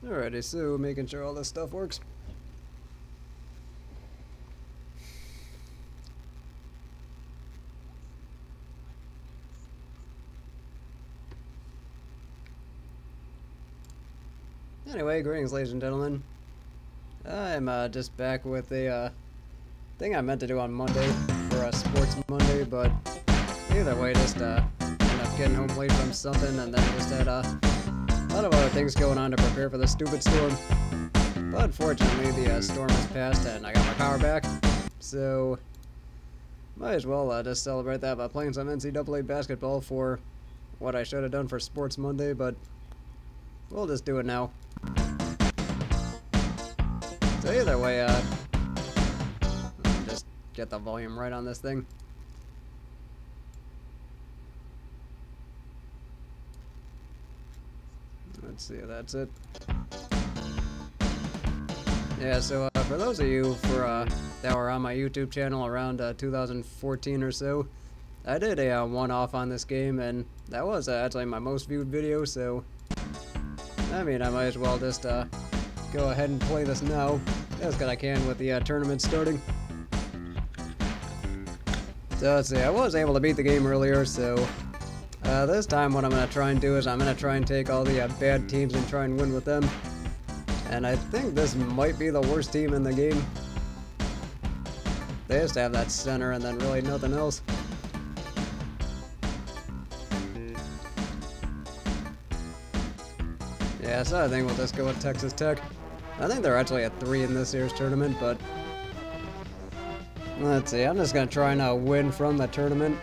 Alrighty, so making sure all this stuff works. Anyway, greetings ladies and gentlemen. I'm just back with a thing I meant to do on Monday for a Sports Monday, but either way, just ended up getting home late from something, and then just had a lot of other things going on to prepare for the stupid storm. But fortunately, the storm has passed and I got my power back, so might as well just celebrate that by playing some NCAA basketball for what I should have done for Sports Monday, but we'll just do it now. So either way, just get the volume right on this thing. Let's see, that's it. Yeah, so for those of you that were on my YouTube channel around 2014 or so, I did a one-off on this game, and that was actually my most viewed video, so I mean, I might as well just go ahead and play this now, as good I can with the tournament starting. So let's see, I was able to beat the game earlier, so this time what I'm going to try and do is I'm going to try and take all the bad teams and try and win with them. And I think this might be the worst team in the game. They just have that center and then really nothing else. Yeah, so I think we'll just go with Texas Tech. I think they're actually at 3 in this year's tournament, but let's see, I'm just going to try and win from the tournament.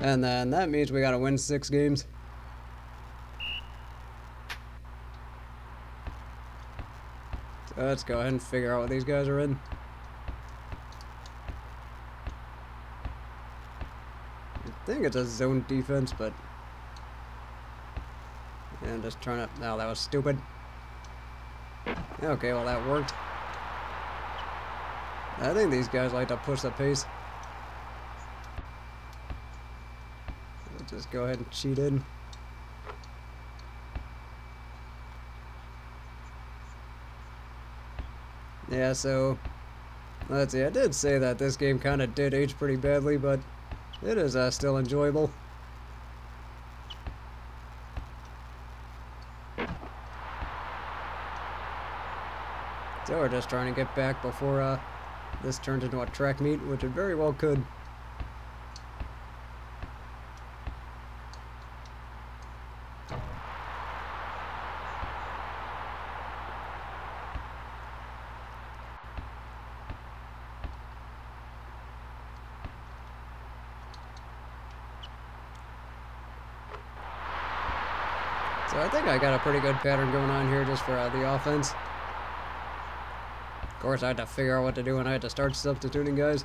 And then that means we got to win 6 games. So let's go ahead and figure out what these guys are in. I think it's a zone defense, but yeah, I'm just trying to... Oh, that was stupid. Okay, well that worked. I think these guys like to push the pace. Let's just go ahead and cheat in. Yeah, so let's see, I did say that this game kind of did age pretty badly, but it is still enjoyable. So we're just trying to get back before this turns into a track meet, which it very well could. So I think I got a pretty good pattern going on here just for the offense. Of course, I had to figure out what to do when I had to start substituting guys.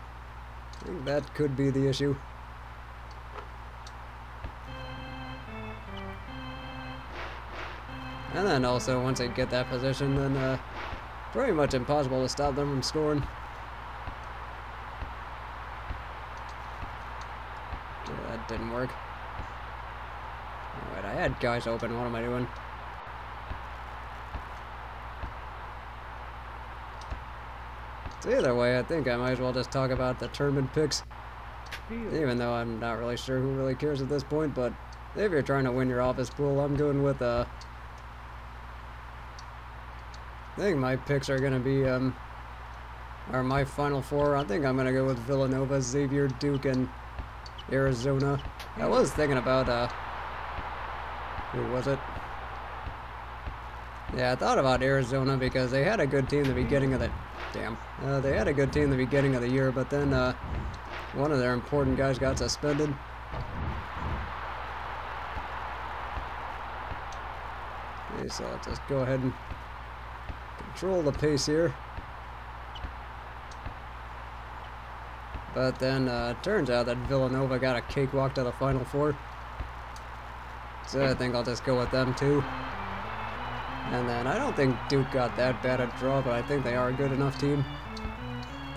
I think that could be the issue. And then also, once they get that position, then pretty much impossible to stop them from scoring. Yeah, that didn't work. Alright, I had guys open. What am I doing? So either way, I think I might as well just talk about the tournament picks. Even though I'm not really sure who really cares at this point, but if you're trying to win your office pool, I'm going with I think my picks are going to be are my final 4. I think I'm going to go with Villanova, Xavier, Duke, and Arizona. I was thinking about who was it? Yeah, I thought about Arizona because they had a good team at the beginning of the... Damn. They had a good team at the beginning of the year, but then one of their important guys got suspended. Okay, so let's just go ahead and control the pace here. But then it turns out that Villanova got a cakewalk to the Final Four. So I think I'll just go with them too. And then I don't think Duke got that bad a draw, but I think they are a good enough team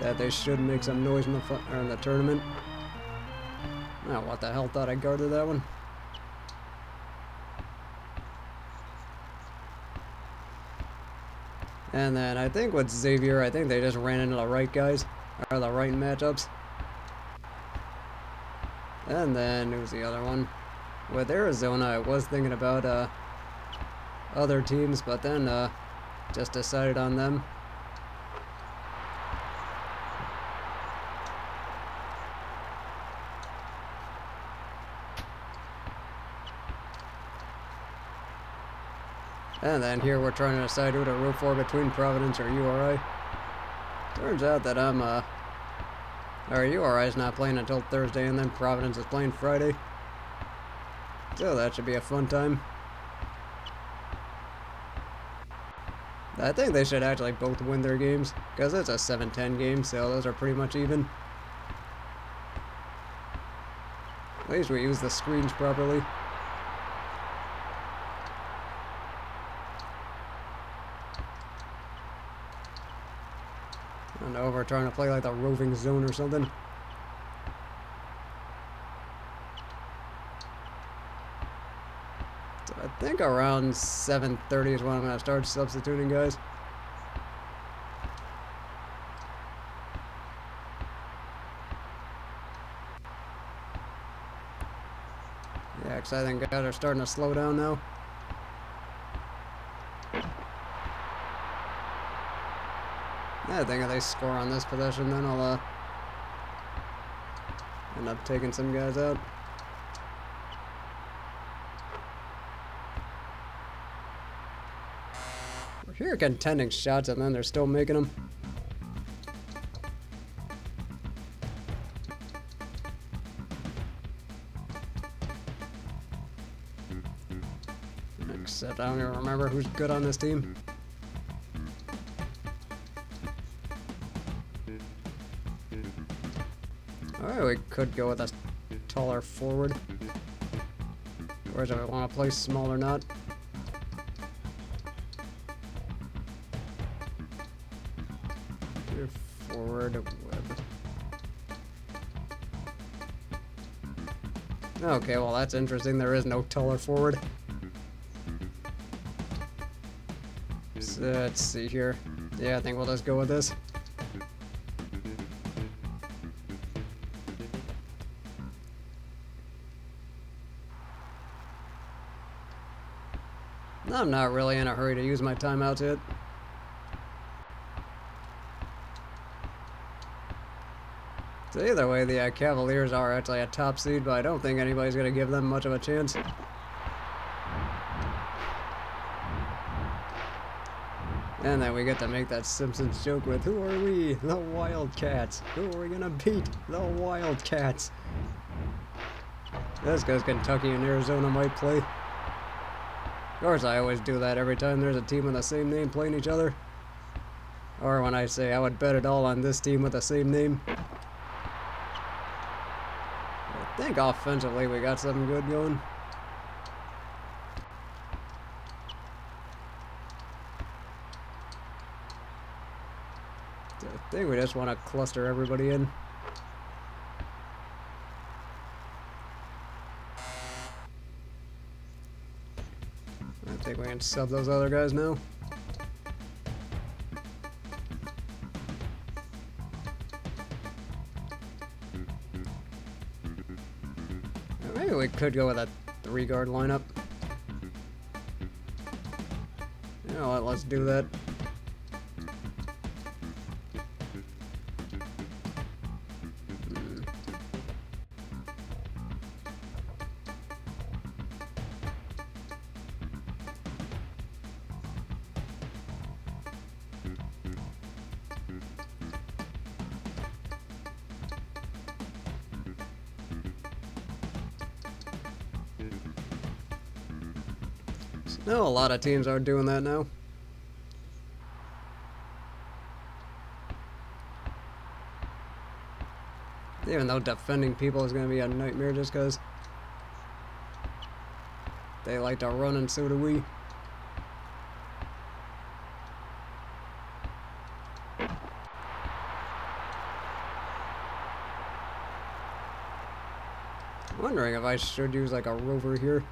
that they should make some noise in the tournament. Oh, what the hell, thought I guarded that one. And then I think with Xavier, I think they just ran into the right guys, or the right matchups. And then, who's the other one? With Arizona, I was thinking about other teams, but then just decided on them. And then here we're trying to decide who to root for between Providence or URI. Turns out that or URI is not playing until Thursday, and then Providence is playing Friday. So that should be a fun time. I think they should actually both win their games, because it's a 7-10 game, so those are pretty much even. At least we use the screens properly. I don't know if we're trying to play like the roving zone or something. So I think around 7:30 is when I'm going to start substituting guys. Yeah, because I think guys are starting to slow down now. I think if they score on this possession, then I'll end up taking some guys out. We're here contending shots, and then they're still making them. Except I don't even remember who's good on this team. Alright, we could go with a taller forward. Or do we want to play small or not? Forward web. Okay, well that's interesting. There is no taller forward. So let's see here. Yeah, I think we'll just go with this. I'm not really in a hurry to use my timeouts yet. So either way, the Cavaliers are actually a top seed, but I don't think anybody's going to give them much of a chance. And then we get to make that Simpsons joke with, who are we? The Wildcats. Who are we going to beat? The Wildcats. That's because Kentucky and Arizona might play. Of course, I always do that every time there's a team with the same name playing each other. Or when I say I would bet it all on this team with the same name. I think offensively we got something good going. I think we just want to cluster everybody in. I think we can sub those other guys now. Maybe we could go with a 3-guard lineup. You know what, let's do that. No, a lot of teams are doing that now. Even though defending people is going to be a nightmare just because they like to run and so do we. I'm wondering if I should use like a rover here.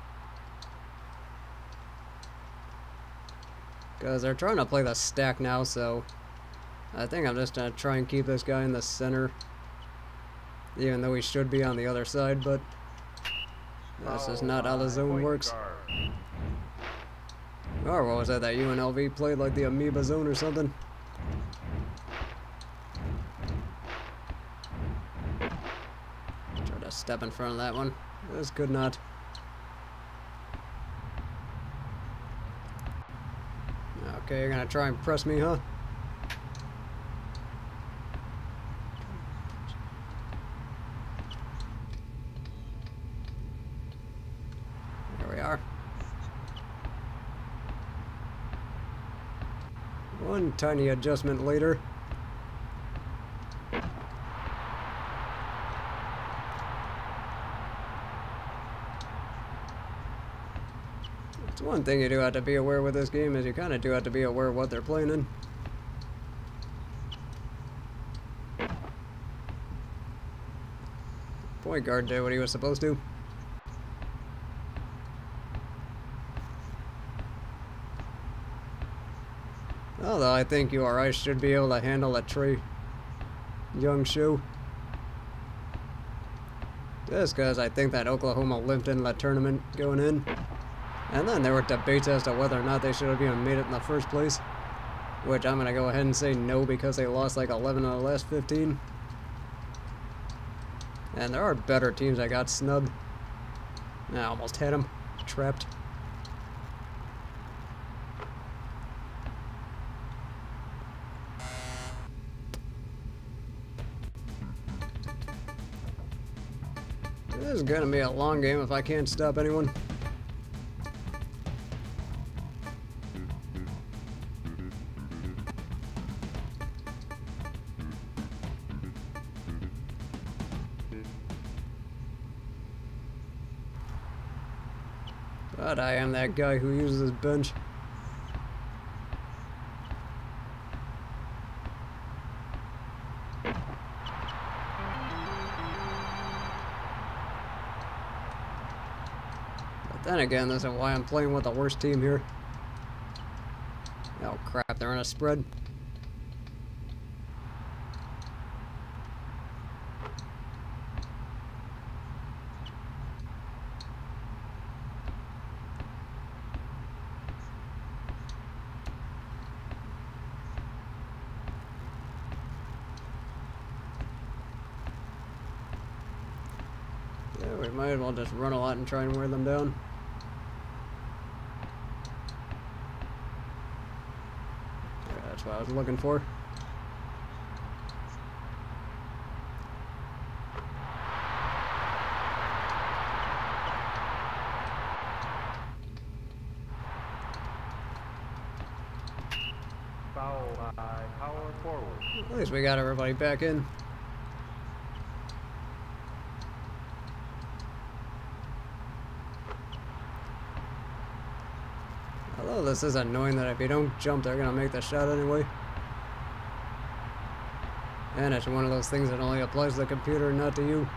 Because they're trying to play the stack now, so I think I'm just going to try and keep this guy in the center. Even though he should be on the other side, but this is not how the zone works. Or what was that UNLV played, like the amoeba zone or something? Try to step in front of that one. This could not. Okay, you're gonna try and press me, huh? There we are. One tiny adjustment later. It's one thing you do have to be aware with this game is you kind of do have to be aware of what they're playing in. Point guard did what he was supposed to. Although I think URI should be able to handle a Trae Young shoe. Just because I think that Oklahoma limped in the tournament going in. And then there were debates as to whether or not they should have even made it in the first place. Which I'm going to go ahead and say no, because they lost like 11 of the last 15. And there are better teams that got snubbed. I almost had him. Trapped. This is going to be a long game if I can't stop anyone. But I am that guy who uses his bench. But then again, this is why I'm playing with the worst team here. Oh crap, they're in a spread. Yeah, we might as well just run a lot and try and wear them down. Yeah, that's what I was looking for. Foul by power forward. At least we got everybody back in. Although this is annoying that if you don't jump, they're gonna make the shot anyway. And it's one of those things that only applies to the computer, not to you.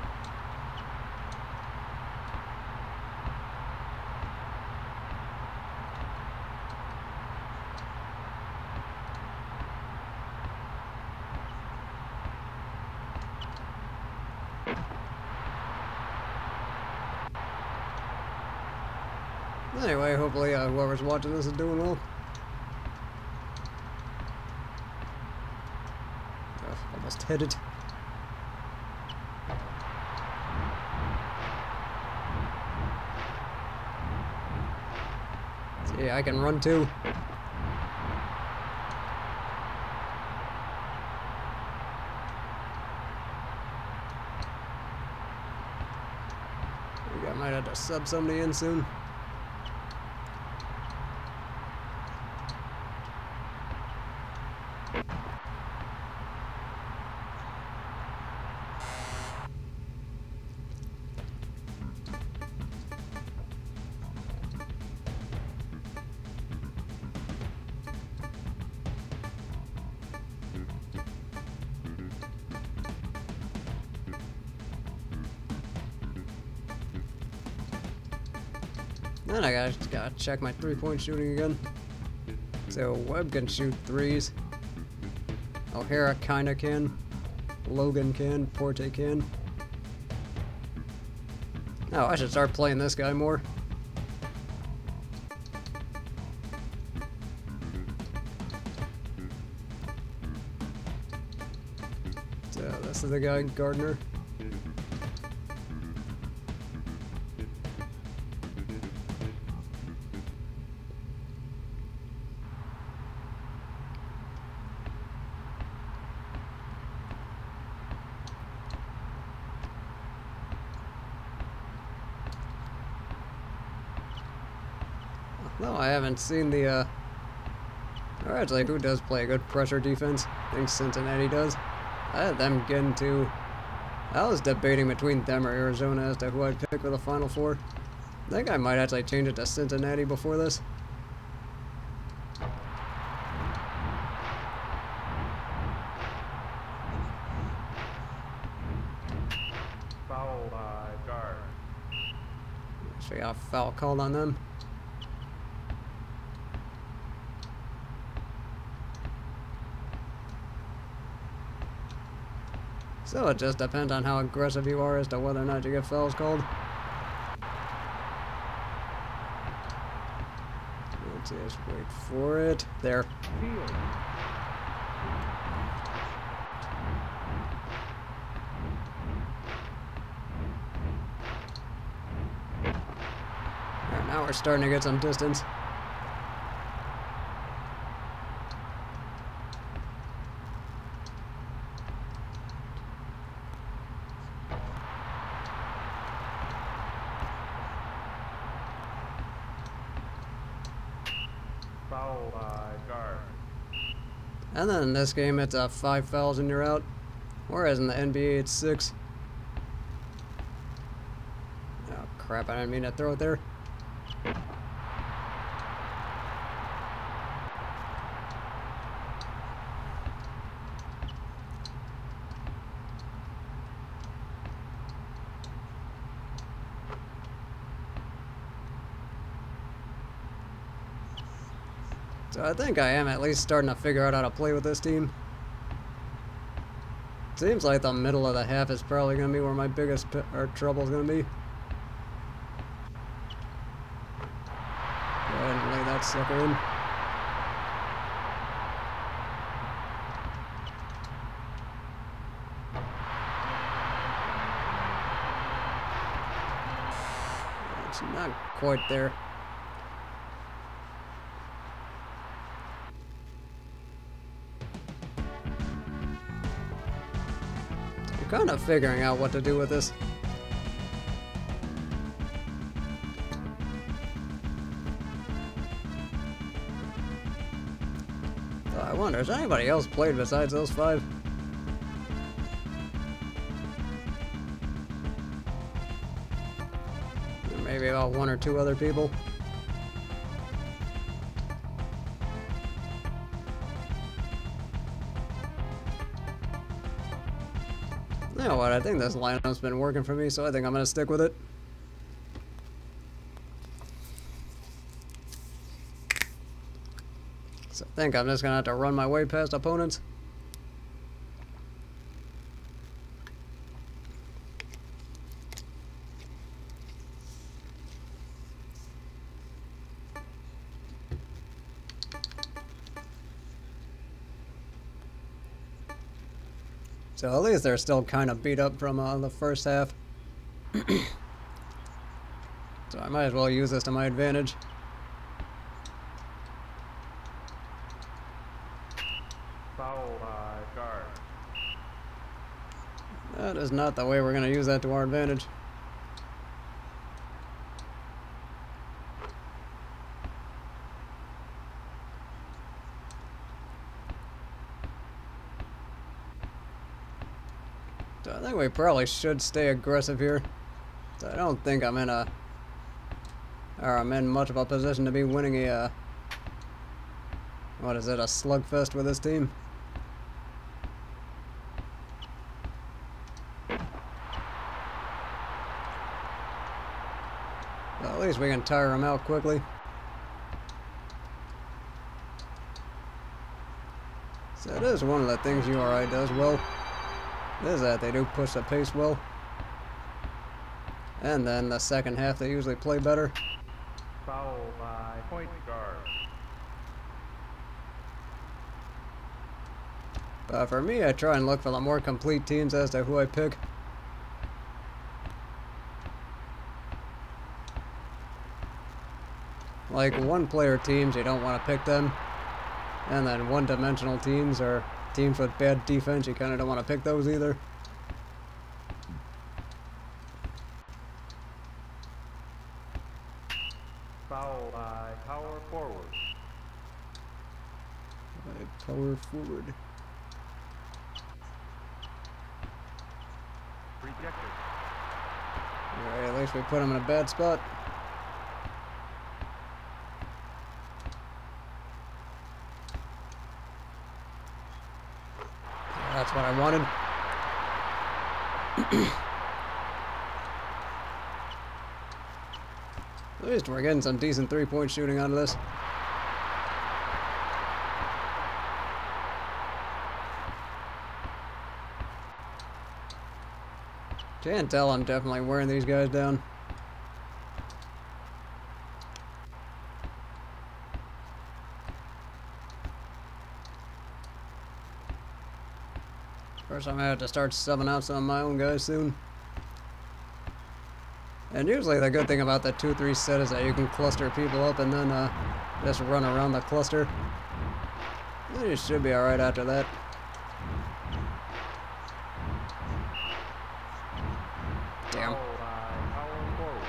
Anyway, hopefully whoever's watching this is doing well. Oh, almost hit it. See, I can run too. I think I might have to sub somebody in soon. Then I gotta check my 3-point shooting again. So Webb can shoot threes. O'Hara kinda can. Logan can. Porte can. Oh, I should start playing this guy more. So this is the guy, Gardner. No, I haven't seen the, or actually, who does play a good pressure defense? I think Cincinnati does. I had them get into, I was debating between them or Arizona as to who I'd pick for the Final Four. I think I might actually change it to Cincinnati before this. Foul by guard. So we got a foul called on them. So it just depends on how aggressive you are as to whether or not you get fouls called. Let's just wait for it. There. Field. Alright, now we're starting to get some distance. Foul by guard. And then in this game, it's 5 fouls and you're out. Whereas in the NBA, it's 6. Oh crap, I didn't mean to throw it there. So I think I am at least starting to figure out how to play with this team. Seems like the middle of the half is probably going to be where my biggest trouble is going to be. Go ahead and lay that sucker in. It's not quite there. I'm kind of figuring out what to do with this. So I wonder, has anybody else played besides those 5? Or maybe about 1 or 2 other people. You know what, I think this lineup's been working for me, so I think I'm going to stick with it. So I think I'm just going to have to run my way past opponents. So at least they're still kind of beat up from the first half. So I might as well use this to my advantage. Foul by guard. That is not the way we're going to use that to our advantage. So I think we probably should stay aggressive here. So I don't think I'm in a, or I'm in much of a position to be winning a, what is it, a slugfest with this team. Well, at least we can tire them out quickly. So that is one of the things URI does well, is that they do push the pace well. And then the second half they usually play better. Foul by point guard. But for me, I try and look for the more complete teams as to who I pick. Like one-player teams, you don't want to pick them. And then one-dimensional teams or teams with bad defense, you kind of don't want to pick those either. Foul by power forward. Power forward. Rejected. Alright, at least we put him in a bad spot. That's what I wanted. At least we're getting some decent three-point shooting out of this. Can't tell I'm definitely wearing these guys down. First, I'm gonna have to start subbing out some of my own guys soon. And usually the good thing about the 2-3 set is that you can cluster people up and then just run around the cluster. You should be alright after that. Damn. Foul by power forward.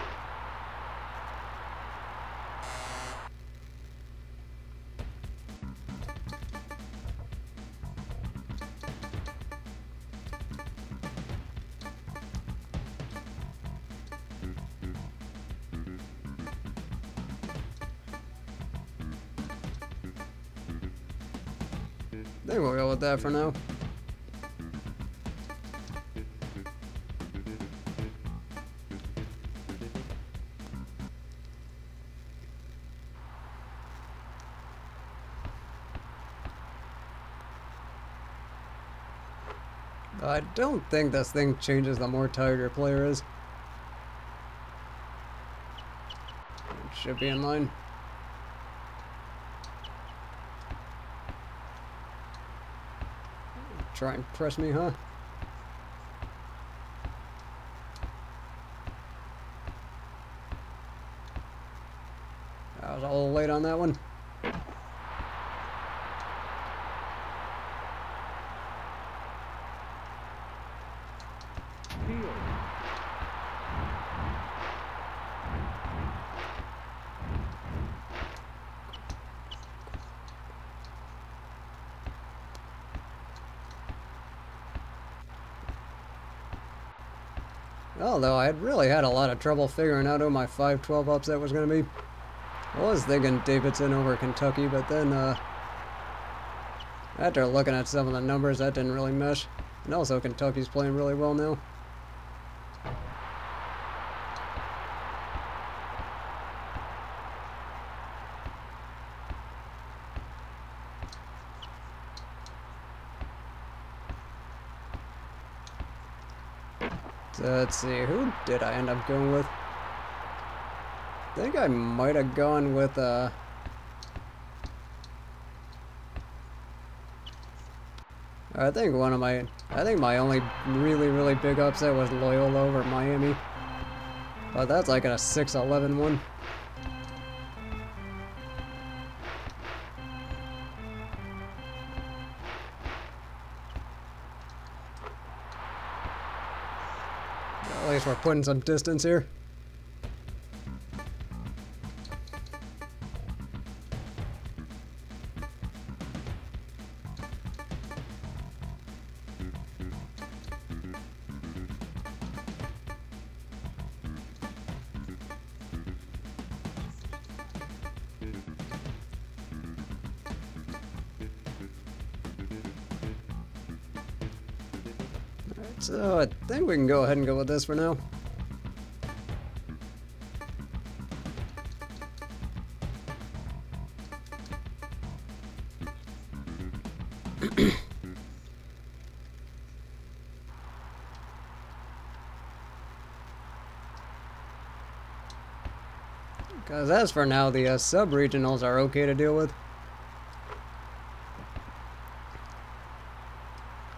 I think we'll go with that for now. I don't think this thing changes the more tired your player is. It should be in line. Try and press me, huh? I was a little late on that one. Steal. Although I had really had a lot of trouble figuring out who my 5-12 upset was going to be. I was thinking Davidson over Kentucky, but then after looking at some of the numbers, that didn't really mesh. And also Kentucky's playing really well now. So let's see, who did I end up going with? I think I might have gone with I think my only really big upset was Loyola over Miami. But that's like a 6-11 one. At least we're putting some distance here. So I think we can go ahead and go with this for now. Because as for now, the sub-regionals are okay to deal with.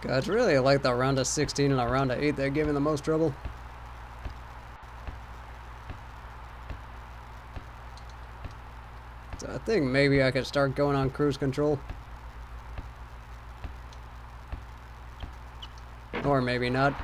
It's really like the round of 16 and the round of 8 that give me the most trouble. So I think maybe I could start going on cruise control. Or maybe not.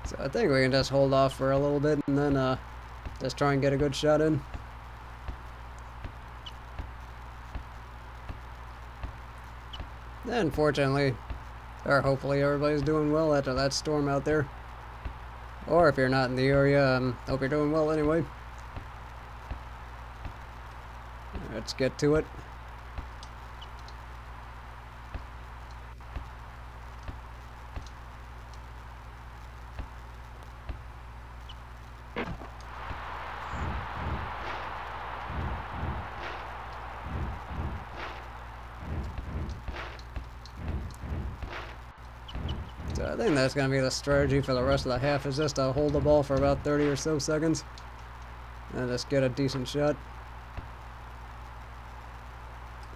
So I think we can just hold off for a little bit and then just try and get a good shot in. And fortunately, or hopefully everybody's doing well after that storm out there. Or if you're not in the area, hope you're doing well anyway. Let's get to it. So I think that's going to be the strategy for the rest of the half, is just to hold the ball for about 30 or so seconds and just get a decent shot.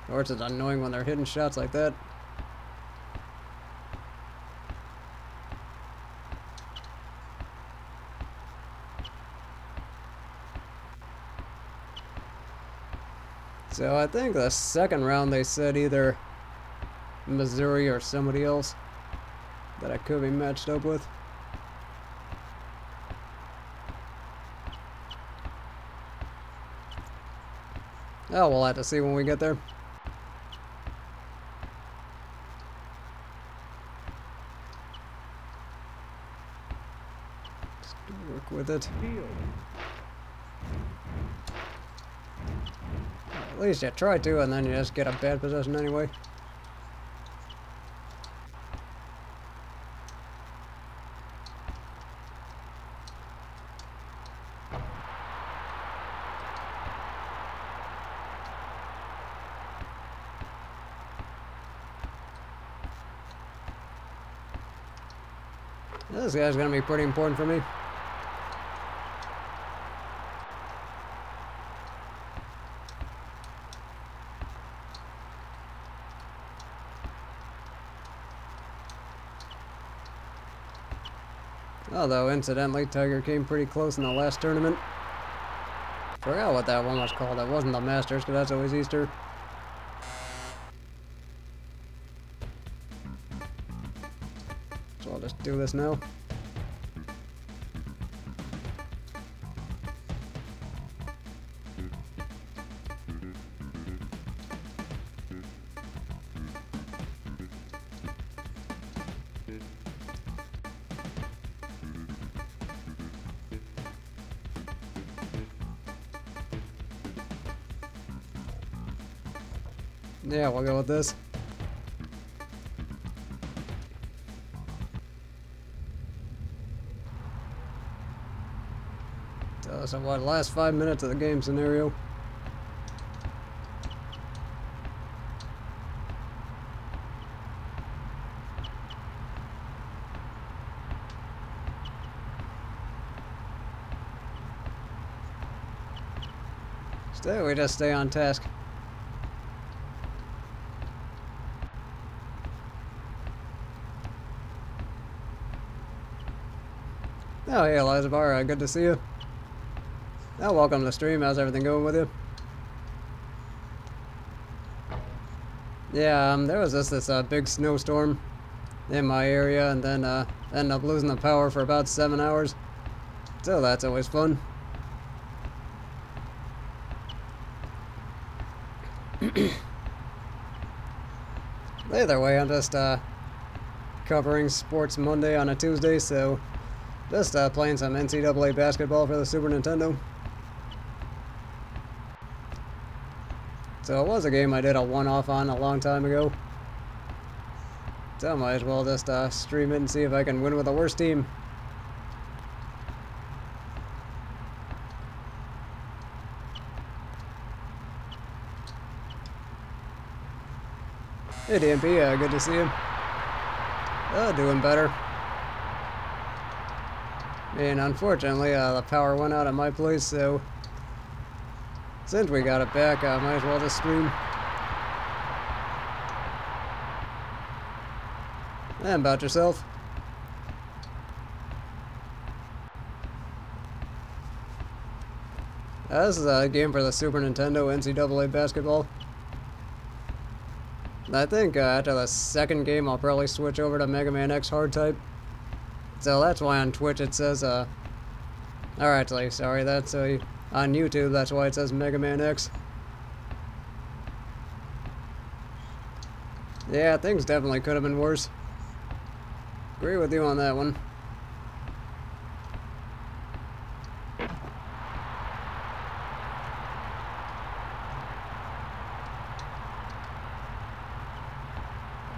Or it's just annoying when they're hitting shots like that. So I think the second round they said either Missouri or somebody else that I could be matched up with. Oh, we'll have to see when we get there. Just work with it. At least you try to, and then you just get a bad possession anyway. This guy's gonna be pretty important for me. Although, incidentally, Tiger came pretty close in the last tournament. Forgot what that one was called. It wasn't the Masters, because that's always Easter. So I'll just do this now. Yeah, we'll go with this. So what, last 5 minutes of the game scenario. Still, we just stay on task. Oh, hey, Eliza Barr, good to see you. Oh, welcome to the stream. How's everything going with you? Yeah, there was just this big snowstorm in my area, and then ended up losing the power for about 7 hours. So that's always fun. Either way, I'm just covering Sports Monday on a Tuesday, so Just playing some NCAA basketball for the Super Nintendo. So it was a game I did a one-off on a long time ago. So I might as well just stream it and see if I can win with the worst team. Hey DMP, good to see you. Doing better. And unfortunately, the power went out at my place, so since we got it back, I might as well just stream. And about yourself? This is a game for the Super Nintendo NCAA basketball. I think after the second game, I'll probably switch over to Mega Man X hard type. So that's why on Twitch it says, or actually, sorry, that's on YouTube, that's why it says Mega Man X. Yeah, things definitely could have been worse. Agree with you on that one.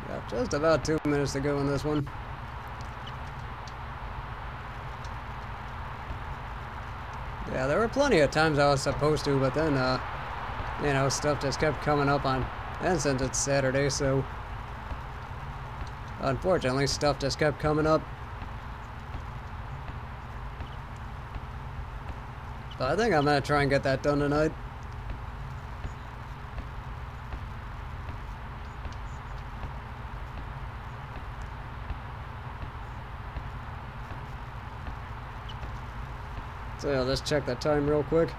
Got just about 2 minutes to go in this one. Yeah, there were plenty of times I was supposed to, but then, you know, stuff just kept coming up on, and since it's Saturday, so unfortunately, stuff just kept coming up. But I think I'm gonna try and get that done tonight. So I'll just check that time real quick.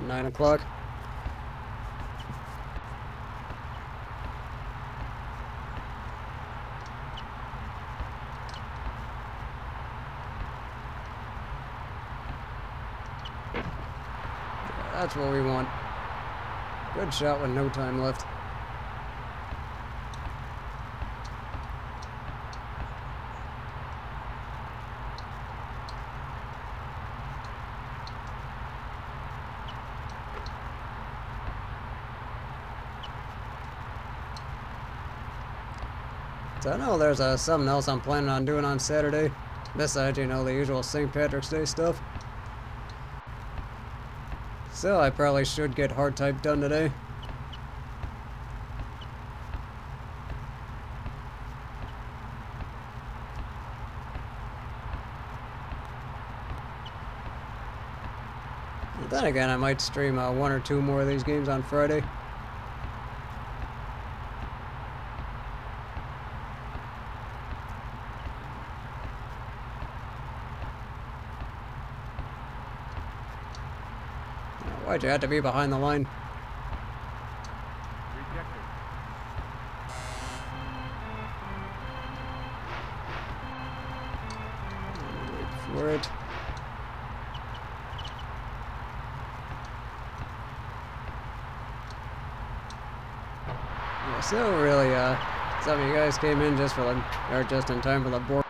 9 o'clock. That's what we want. Good shot with no time left. So I know there's something else I'm planning on doing on Saturday, besides, you know, the usual St. Patrick's Day stuff. So I probably should get hard type done today. But then again, I might stream 1 or 2 more of these games on Friday. Why'd you have to be behind the line? Rejected. Wait for it. Yeah, so really, some of you guys came in just for the, or just in time for the board.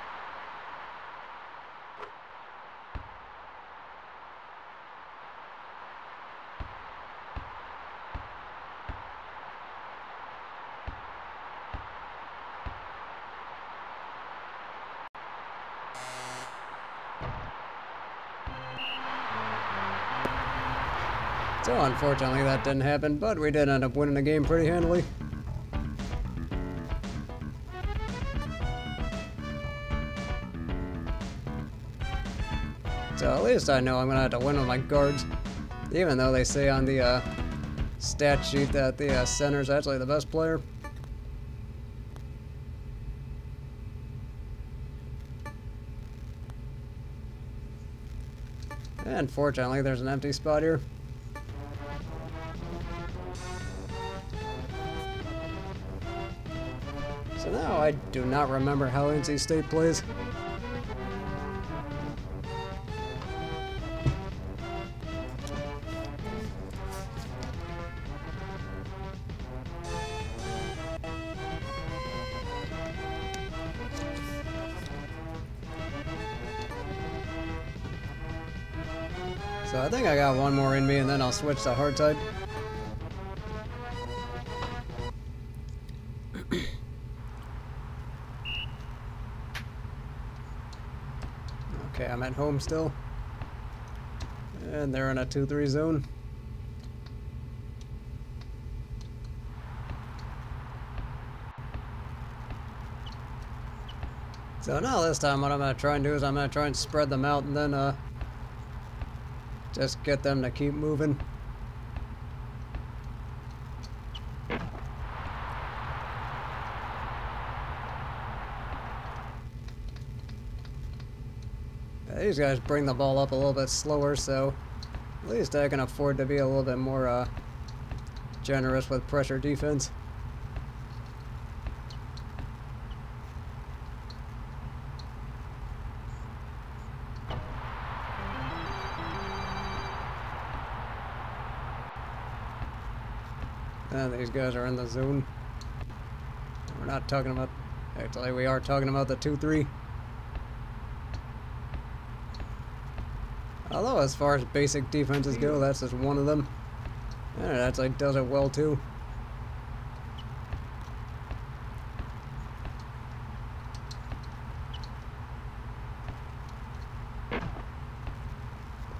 So unfortunately that didn't happen, but we did end up winning the game pretty handily. So at least I know I'm gonna have to win with my guards, even though they say on the stat sheet that the center's actually the best player. And fortunately there's an empty spot here. So now I do not remember how NC State plays. So I think I got one more in me, and then I'll switch to hard type. Okay, I'm at home still. And they're in a 2-3 zone. So now this time what I'm going to try and do is I'm going to try and spread them out and then just get them to keep moving. These guys bring the ball up a little bit slower, so at least I can afford to be a little bit more generous with pressure defense. And these guys are in the zone. We're not talking about... Actually, we are talking about the 2-3. Although, as far as basic defenses go, that's just one of them. And it actually does it well, too.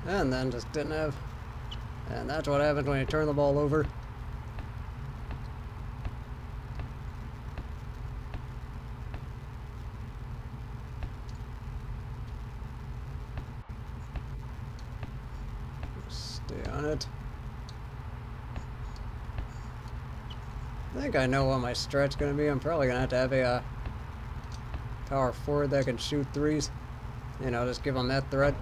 And then just didn't have... And that's what happens when you turn the ball over. Stay on it. I think I know what my stret's going to be. I'm probably going to have a power forward that can shoot threes. You know, just give them that threat.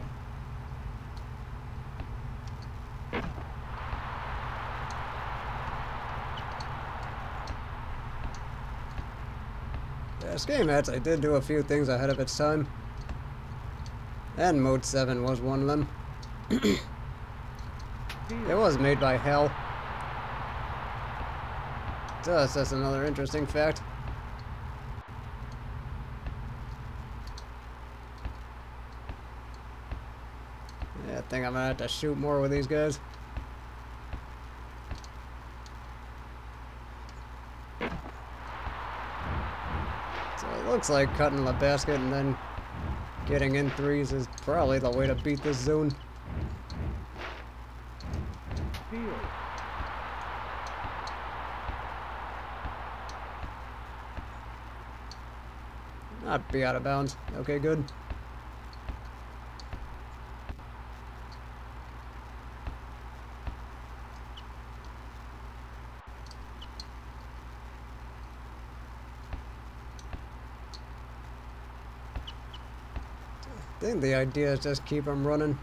This game actually did do a few things ahead of its time. And Mode 7 was one of them. It was made by Hell. So that's just another interesting fact. Yeah, I think I'm gonna have to shoot more with these guys. So it looks like cutting the basket and then getting in threes is probably the way to beat this zone. Not be out of bounds. Okay, good. I think the idea is just keep them running.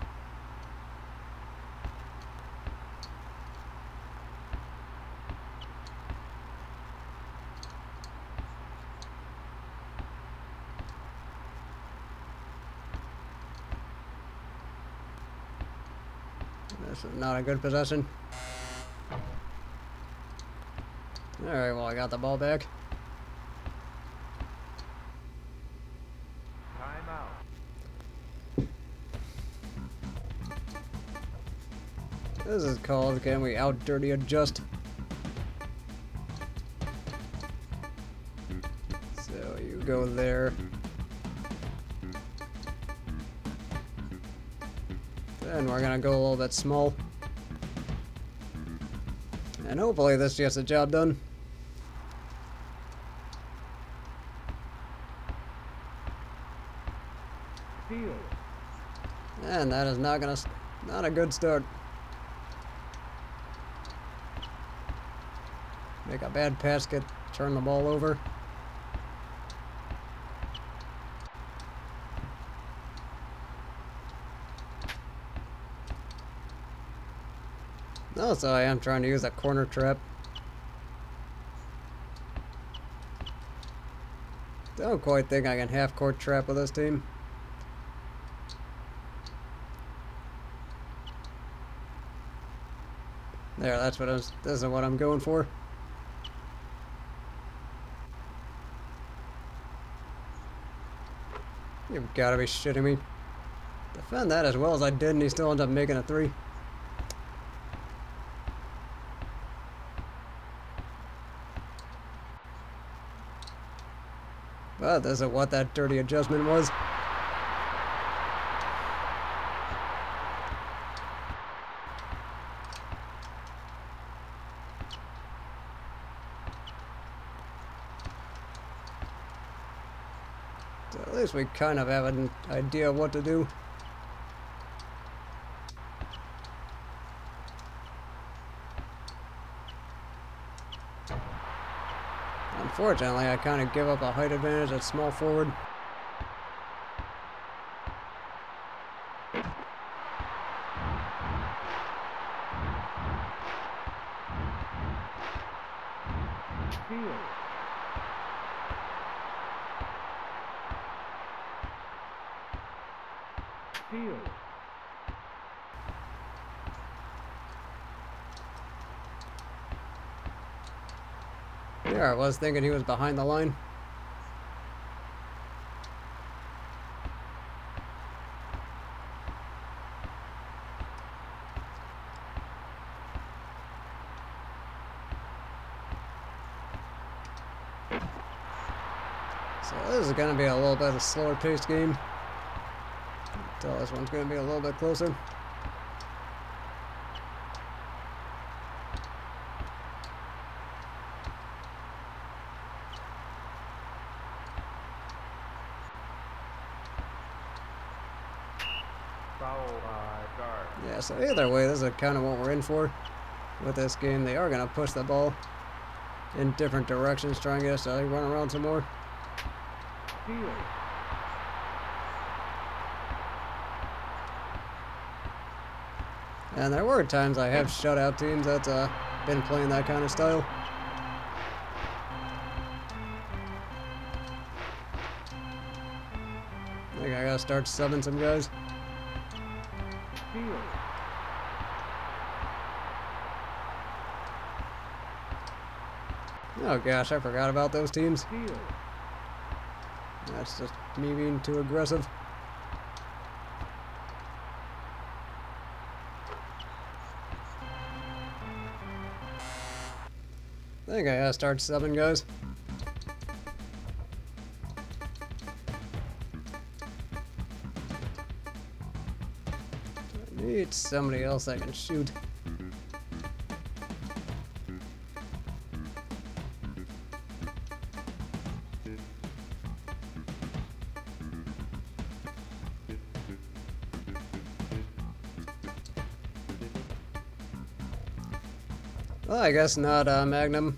This is not a good possession. Alright, well, I got the ball back. Timeout. This is called Can We Out Dirty Adjust? So you go there. Then we're gonna go a little bit small. And hopefully this gets the job done. Steal. And that is not a good start. Make a bad pass, turn the ball over. Also, I am trying to use a corner trap. Don't quite think I can half-court trap with this team. There, that's what this is what I'm going for. You've got to be shitting me. defend that as well as I did, and he still ended up making a three. But this is what that dirty adjustment was. So at least we kind of have an idea of what to do. Unfortunately, I kind of give up a height advantage at small forward. Field. Field. Yeah, I was thinking he was behind the line. So this is going to be a little bit of a slower paced game. Until this one's going to be a little bit closer. Foul guard. Yeah, so either way, this is kind of what we're in for with this game. They are going to push the ball in different directions, try and get us to run around some more. Field. And there were times I have shut out teams that's been playing that kind of style. I think I gotta start subbing some guys. Field. Oh gosh, I forgot about those teams. Field. That's just me being too aggressive. I think I gotta start subbing guys. I need somebody else that can shoot. Well, I guess not, Magnum.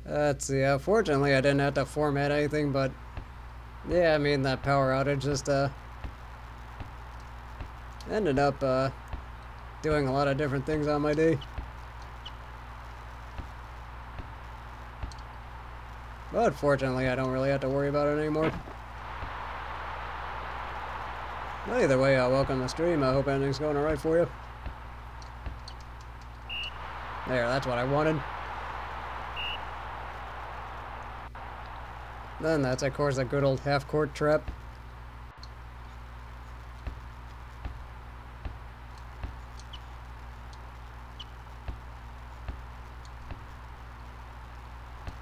Let's see, fortunately I didn't have to format anything, but yeah, I mean, that power outage just ended up doing a lot of different things on my day. But fortunately, I don't really have to worry about it anymore. Well, either way, welcome to the stream. I hope everything's going alright for you. There, that's what I wanted. Then that's, of course, a good old half-court trap.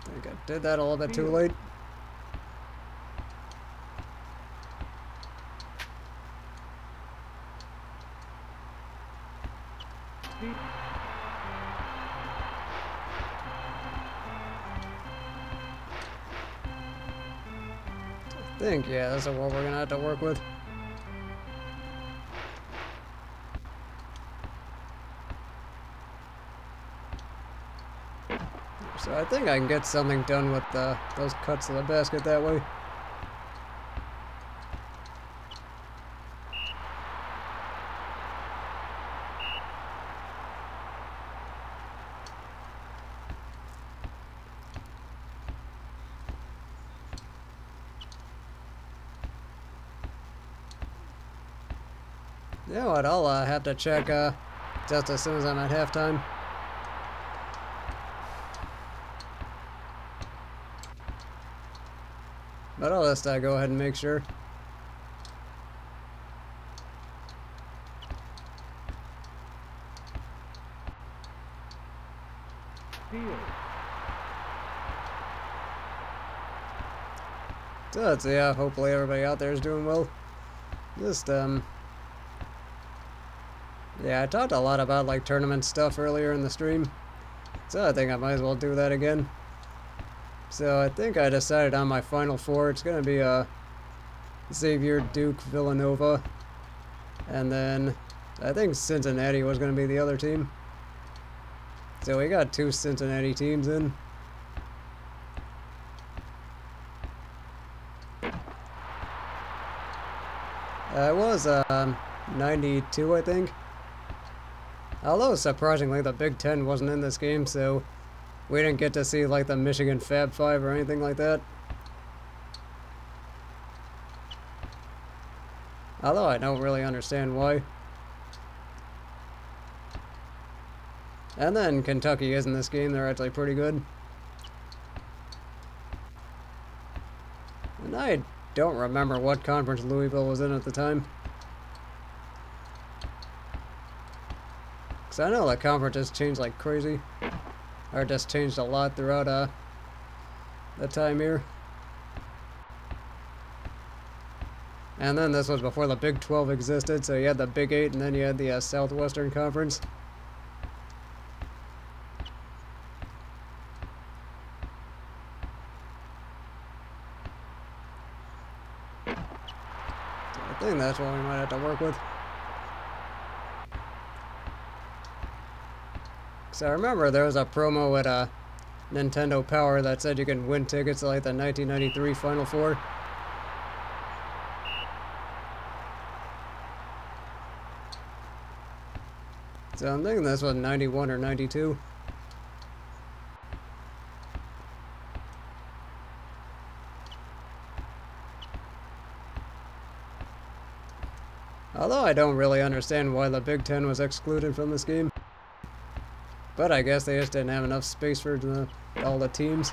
I think I did that a little bit too late. I think, yeah, this is what we're gonna have to work with. So I think I can get something done with those cuts to the basket that way. You know what, I'll have to check just as soon as I'm at halftime. But I'll just go ahead and make sure. So yeah, hopefully everybody out there is doing well. Just, yeah, I talked a lot about, like, tournament stuff earlier in the stream. So I think I might as well do that again. So I think I decided on my final four. It's going to be, Xavier, Duke, Villanova. And then I think Cincinnati was going to be the other team. So we got 2 Cincinnati teams in. It was 92, I think. Although, surprisingly, the Big Ten wasn't in this game, so we didn't get to see, like, the Michigan Fab Five or anything like that. Although I don't really understand why. And then Kentucky is in this game. They're actually pretty good. And I don't remember what conference Louisville was in at the time. Because I know the conference has changed like crazy. Or just changed a lot throughout the time here. And then this was before the Big 12 existed, so you had the Big 8 and then you had the Southwestern Conference. I think that's what we might have to work with. So I remember there was a promo at Nintendo Power that said you can win tickets to like the 1993 Final Four. So I'm thinking this was 91 or 92. Although I don't really understand why the Big Ten was excluded from this game. But I guess they just didn't have enough space for all the teams.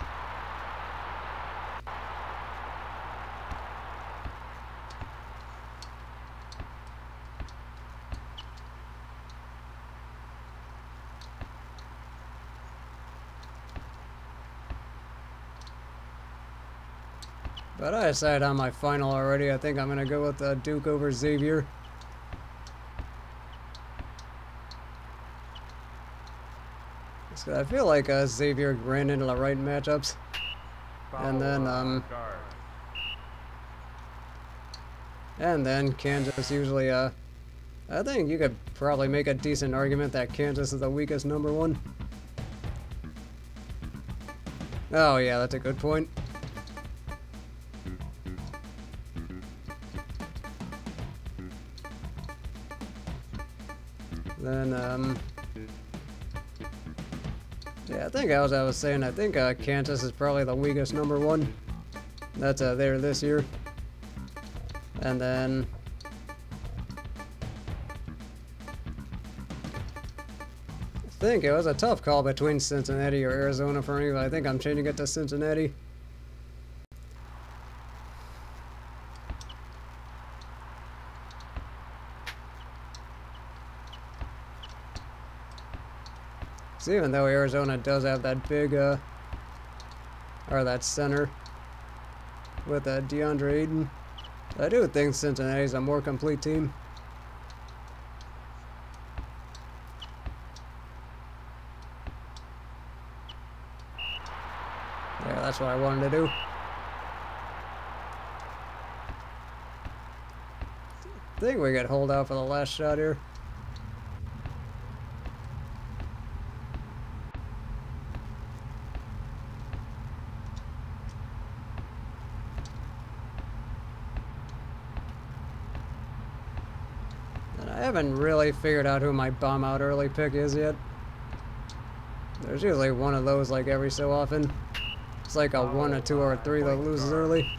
But I decided on my final already. I think I'm going to go with Duke over Xavier. So I feel like Xavier ran into the right matchups. And then Kansas usually, I think you could probably make a decent argument that Kansas is the weakest number one. Oh yeah, that's a good point. Then, yeah, I think as I was saying, I think Kansas is probably the weakest number one. That's there this year. And then I think it was a tough call between Cincinnati or Arizona for me, but I think I'm changing it to Cincinnati. So even though Arizona does have that big, or that center with DeAndre Ayton, I do think Cincinnati's a more complete team. Yeah, that's what I wanted to do. I think we could hold out for the last shot here. I haven't really figured out who my bomb out early pick is yet. There's usually one of those like every so often. It's like a 1, a 2, or a 3 that loses early.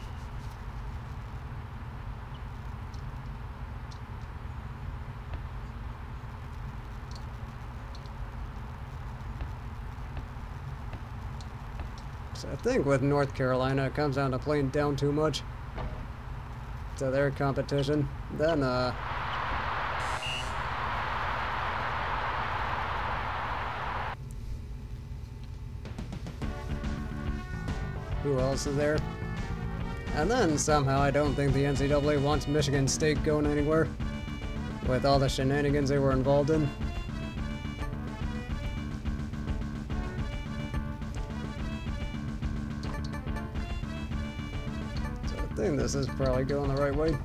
So I think with North Carolina it comes down to playing down too much to their competition. Then who else is there? And then somehow I don't think the NCAA wants Michigan State going anywhere with all the shenanigans they were involved in. So I think this is probably going the right way.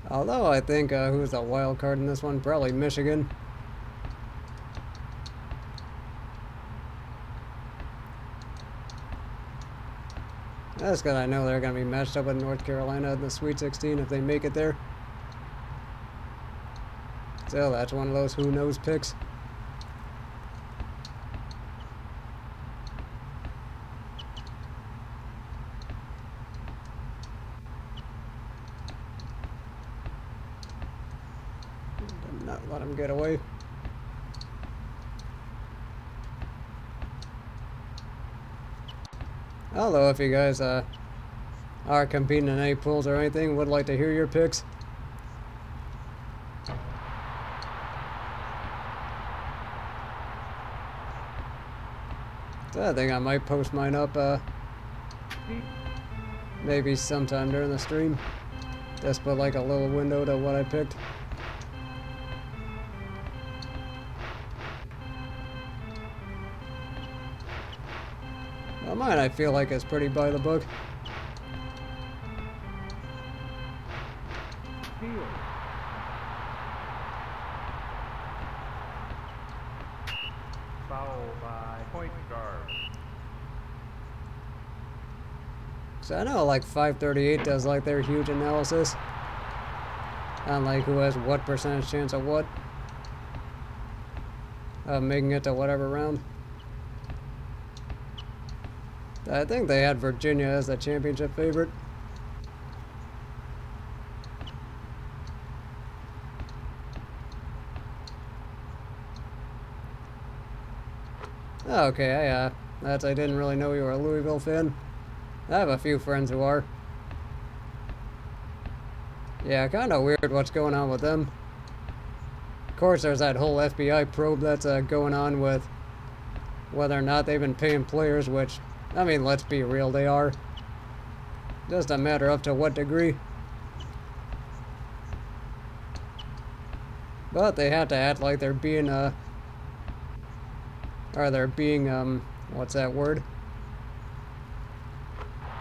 Although I think who's the wild card in this one? Probably Michigan. That's because I know they're going to be matched up with North Carolina in the Sweet 16 if they make it there. So that's one of those who knows picks. Did not let him get away. Although if you guys are competing in any pools or anything, would like to hear your picks. So I think I might post mine up maybe sometime during the stream. Just put like a little window to what I picked. Well, mine I feel like is pretty by the book. Steal. Foul by point guard. So I know like 538 does like their huge analysis on like who has what percentage chance of what. Making it to whatever round. I think they had Virginia as the championship favorite. Okay, I didn't really know you were a Louisville fan. I have a few friends who are. Yeah, kind of weird what's going on with them. Of course, there's that whole FBI probe that's going on with whether or not they've been paying players, which, I mean, let's be real, they are. Just a matter of to what degree. But they have to act like they're being, what's that word?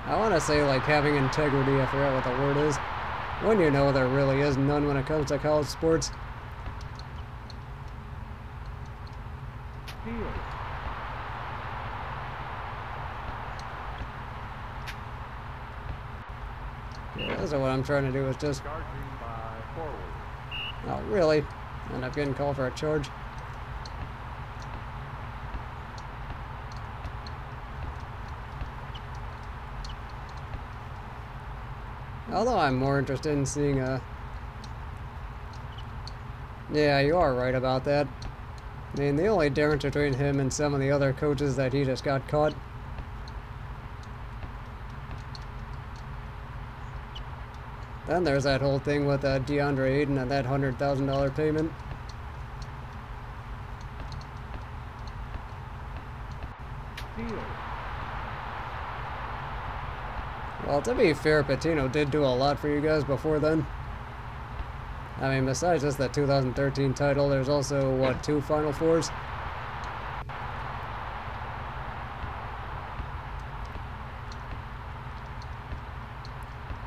I want to say like having integrity, I forgot what the word is. When you know there really is none when it comes to college sports. Steal. Yeah, so what I'm trying to do is just... Charging by forward. Oh, really? End up getting called for a charge. Although I'm more interested in seeing yeah, you are right about that. I mean, the only difference between him and some of the other coaches is that he just got caught. Then there's that whole thing with DeAndre Ayton and that $100,000 payment. Steal. Well, to be fair, Pitino did do a lot for you guys before then. I mean, besides just the 2013 title, there's also, what, 2 Final Fours?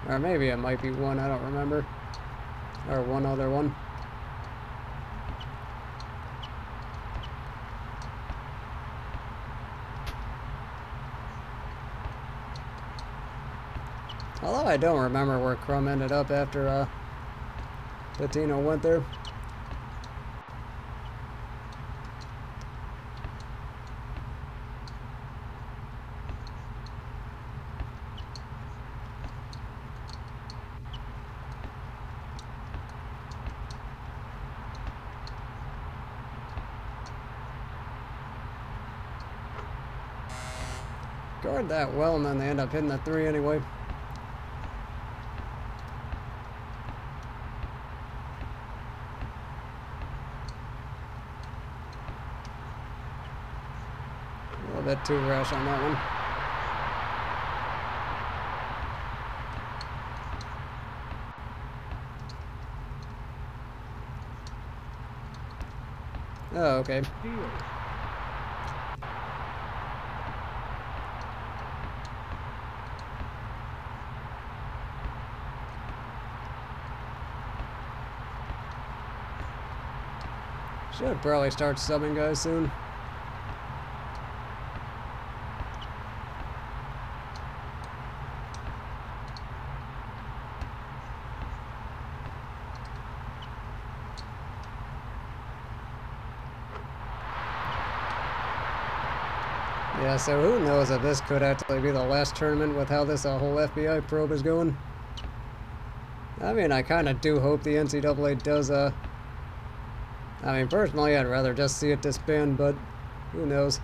Or maybe it might be 1, I don't remember. Or one other one. Although I don't remember where Crum ended up after Pitino went there. Guard that well, and then they end up hitting the 3 anyway. bit too rash on that one. Oh, okay. Steal. Should probably start subbing guys soon. Yeah, so who knows if this could actually be the last tournament with how this whole FBI probe is going. I mean, I kind of do hope the NCAA does, I mean, personally, I'd rather just see it disband, but who knows?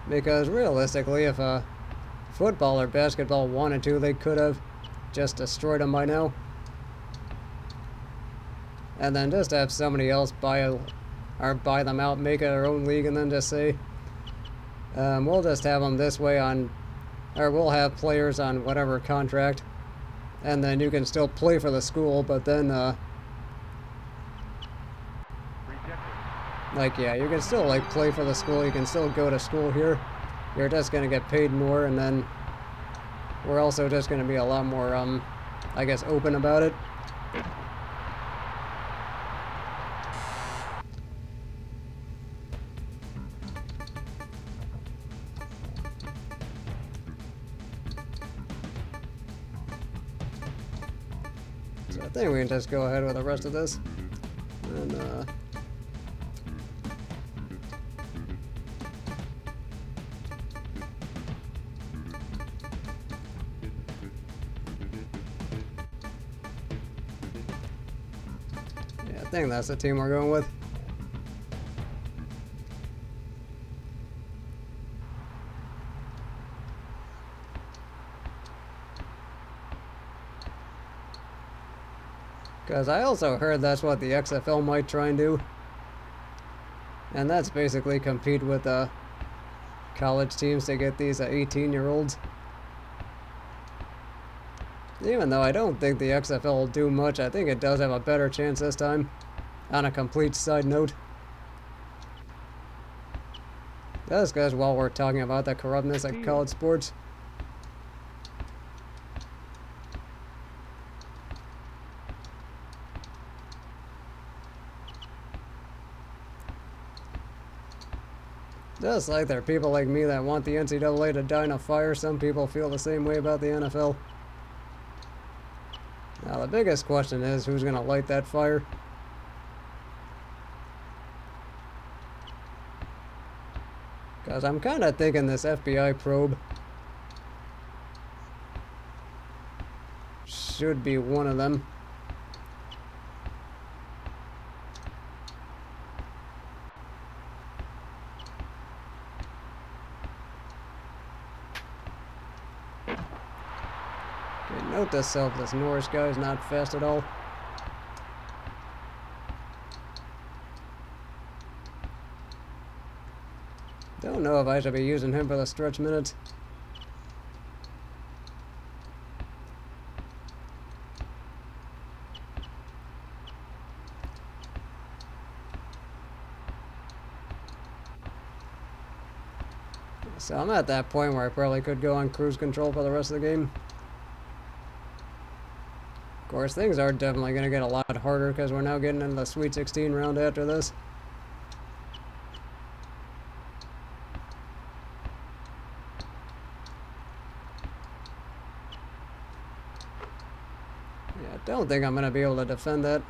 Because realistically, if football or basketball wanted to, they could have just destroyed them by now. And then just have somebody else buy them out, make it our own league, and then just say, we'll just have them this way on, or we'll have players on whatever contract, and then you can still play for the school, but then, like, yeah, you can still, like, play for the school, you can still go to school here, you're just gonna get paid more, and then we're also just gonna be a lot more, I guess, open about it. So I think we can just go ahead with the rest of this, and, I think that's the team we're going with. Because I also heard that's what the XFL might try and do. And that's basically compete with college teams to get these 18-year-olds. Even though I don't think the XFL will do much, I think it does have a better chance this time. On a complete side note. Just because while we're talking about the corruptness of college sports. Just like there are people like me that want the NCAA to die in a fire, some people feel the same way about the NFL. Now the biggest question is who's going to light that fire? Because I'm kind of thinking this FBI probe should be one of them. Okay, note to self, this Norris guy is not fast at all. Don't know if I should be using him for the stretch minutes. So I'm at that point where I probably could go on cruise control for the rest of the game. Of course, things are definitely going to get a lot harder because we're now getting into the Sweet 16 round after this. Don't think I'm going to be able to defend that.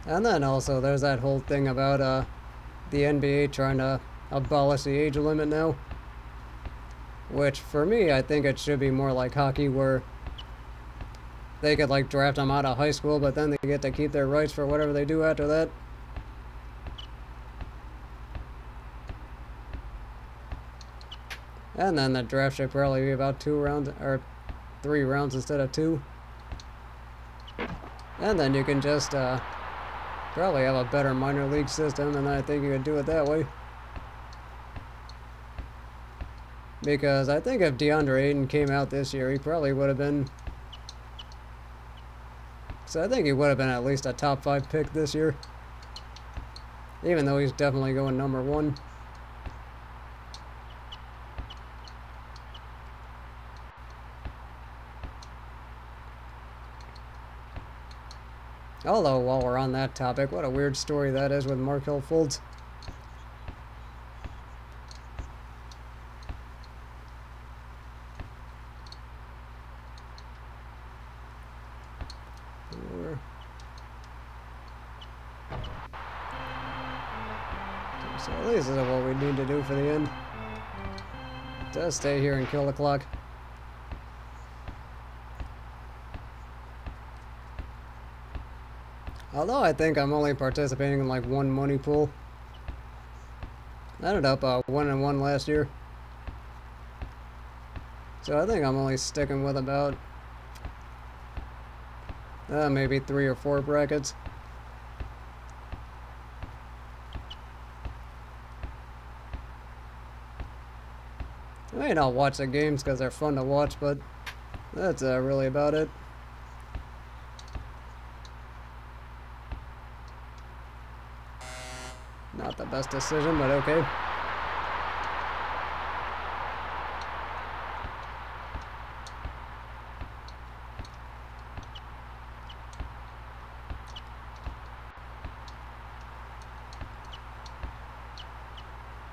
And then also there's that whole thing about the NBA trying to abolish the age limit now. Which for me, I think it should be more like hockey where they could like draft them out of high school, but then they get to keep their rights for whatever they do after that. And then the draft should probably be about 2 rounds, or 3 rounds instead of 2. And then you can just probably have a better minor league system, and I think you could do it that way. Because I think if DeAndre Ayton came out this year, he probably would have been... So I think he would have been at least a top 5 pick this year. Even though he's definitely going number 1. Although, while we're on that topic, what a weird story that is with Markelle Fultz. So at least this is what we need to do for the end. Just stay here and kill the clock. Although I think I'm only participating in like 1 money pool. I ended up 1-1 last year. So I think I'm only sticking with about maybe 3 or 4 brackets. I may not watch the games because they're fun to watch, but that's really about it. Not the best decision, but okay.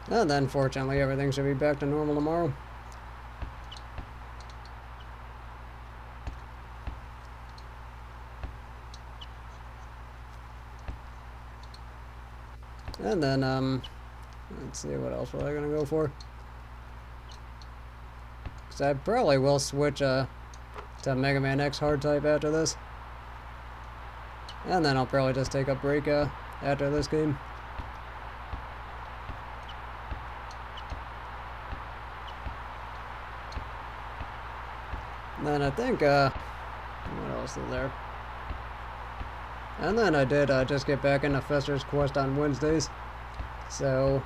And then, fortunately, everything should be back to normal tomorrow. And then, let's see, what else was I gonna go for? Because I probably will switch to Mega Man X hard type after this. And then I'll probably just take a break after this game. And then I think, what else is there? And then I did just get back into Fester's Quest on Wednesdays. So,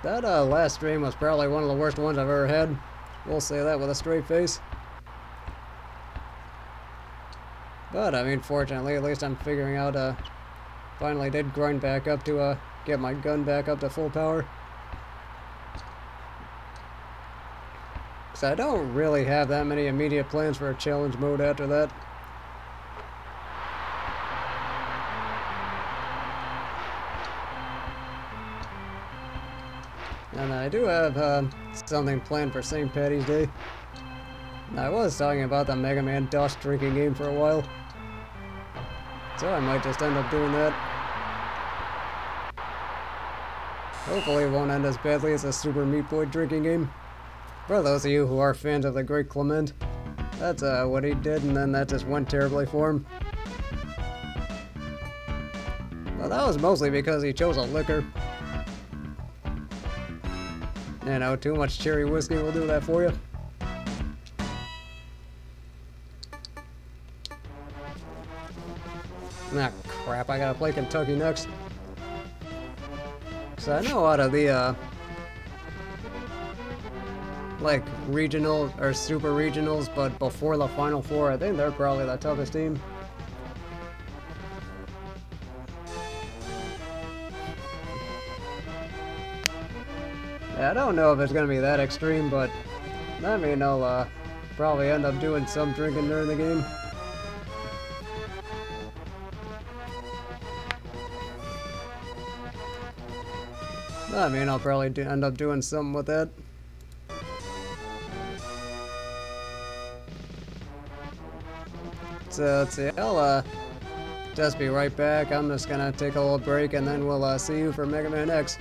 that last stream was probably one of the worst ones I've ever had. We'll say that with a straight face. But, I mean, fortunately, at least I'm figuring out, finally did grind back up to get my gun back up to full power. Because I don't really have that many immediate plans for a challenge mode after that. And I do have something planned for St. Paddy's Day. I was talking about the Mega Man dust drinking game for a while. So I might just end up doing that. Hopefully it won't end as badly as the Super Meat Boy drinking game. For those of you who are fans of the Great Clement, that's what he did, and then that just went terribly for him. Well, that was mostly because he chose a liquor. You know, too much cherry whiskey will do that for you. Ah, crap, I gotta play Kentucky next. So I know out of the, like, regional or super regionals, but before the Final Four, I think they're probably the toughest team. Yeah, I don't know if it's gonna be that extreme, but I mean, I'll probably end up doing some drinking during the game. I mean, I'll probably end up doing something with that. So, let's see, I'll just be right back. I'm just gonna take a little break, and then we'll see you for Mega Man X.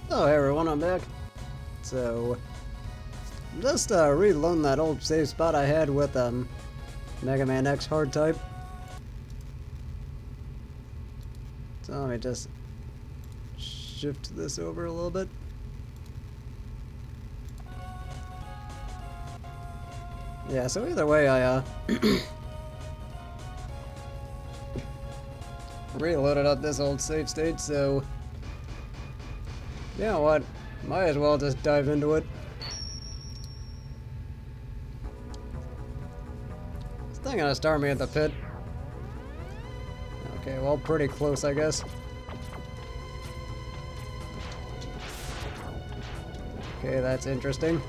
Oh, hey everyone, I'm back. So, just reloading that old save spot I had with Mega Man X hard type. So let me just shift this over a little bit. Yeah, so either way I reloaded up this old save state, so you know what? Might as well just dive into it. This thing gonna start me at the pit. Okay, well, pretty close, I guess. Okay, that's interesting.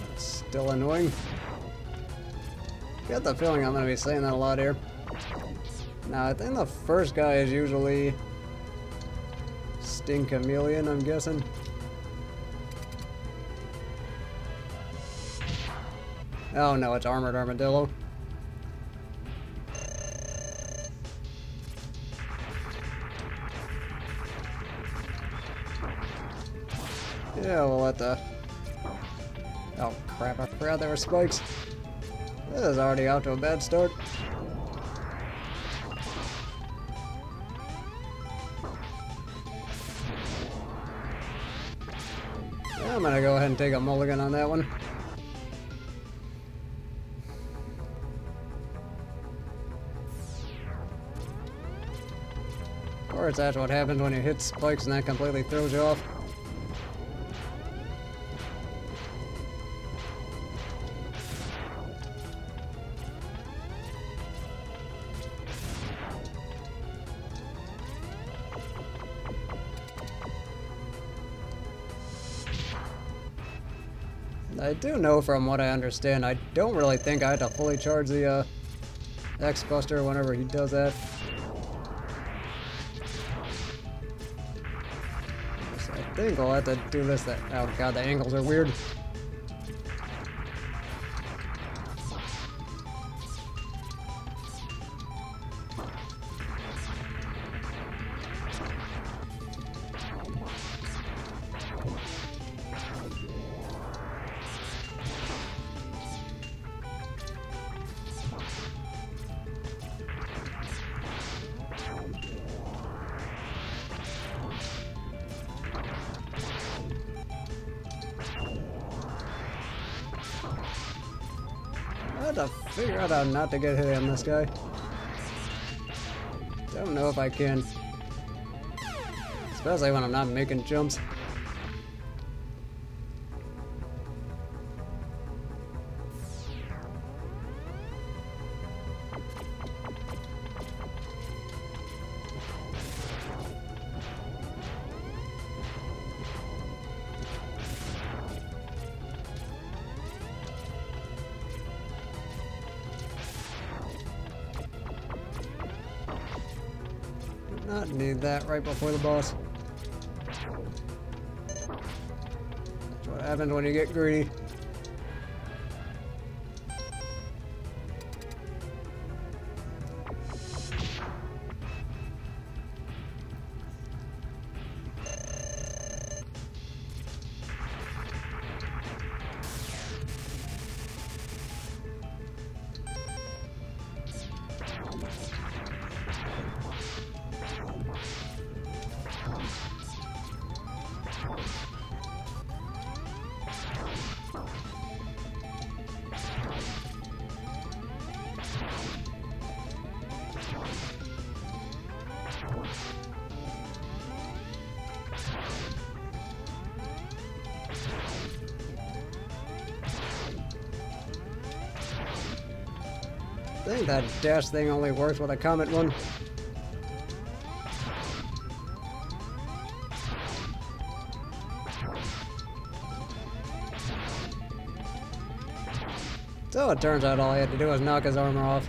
That's still annoying. Got the feeling I'm gonna be saying that a lot here. Now, I think the first guy is usually Sting Chameleon, I'm guessing. Oh no, it's Armored Armadillo. Yeah, we'll let the... Oh crap, I forgot there were spikes. This is already out to a bad start. I'm gonna go ahead and take a mulligan on that one. Of course, that's what happens when you hit spikes and that completely throws you off. I do know from what I understand, I don't really think I had to fully charge the X-Buster whenever he does that. So I think I'll have to do this. Oh god, the angles are weird. I had to figure out how not to get hit on this guy. Don't know if I can. Especially when I'm not making jumps. Not need that right before the boss. That's what happens when you get greedy. I think that dash thing only works with a Comet one. So it turns out all I had to do was knock his armor off.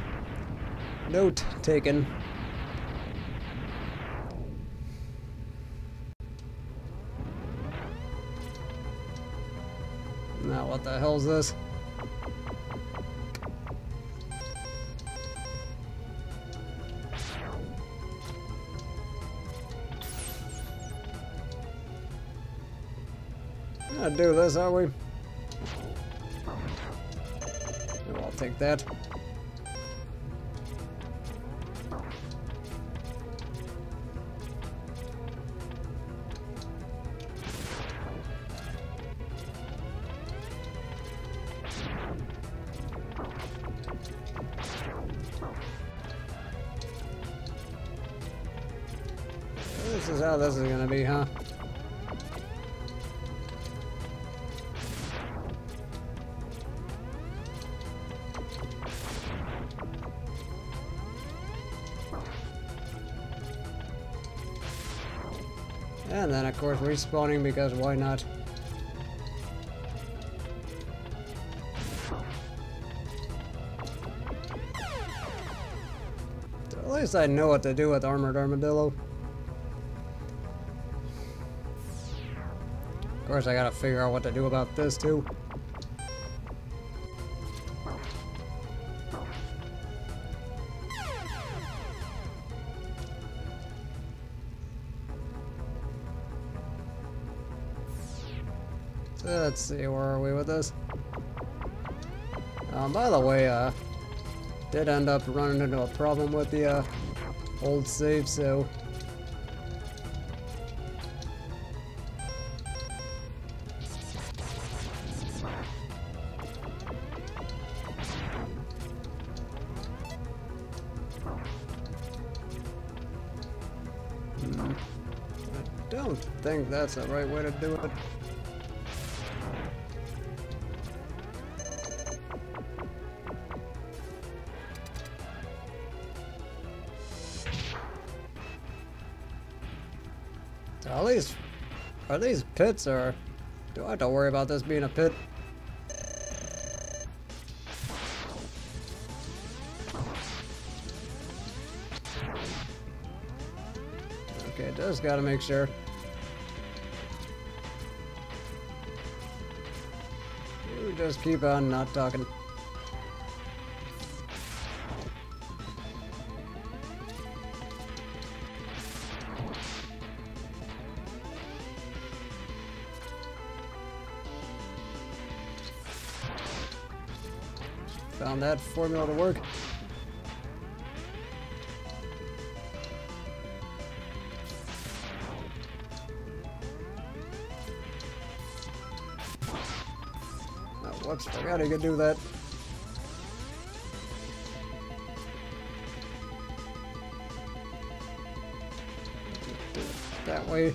Note taken. Now what the hell's this? gonna do this, are we? Oh, I'll take that. This is how this is gonna be, huh? And then, of course, respawning because why not? So at least I know what to do with Armored Armadillo. Of course, I gotta figure out what to do about this, too. So let's see, where are we with this? By the way, did end up running into a problem with the old save, so I don't think that's the right way to do it. So at least, are these pits, or do I have to worry about this being a pit? Okay, just gotta make sure. You just keep on not talking. Found that formula to work. Oh, whoops, forgot I could do that. Do it that way.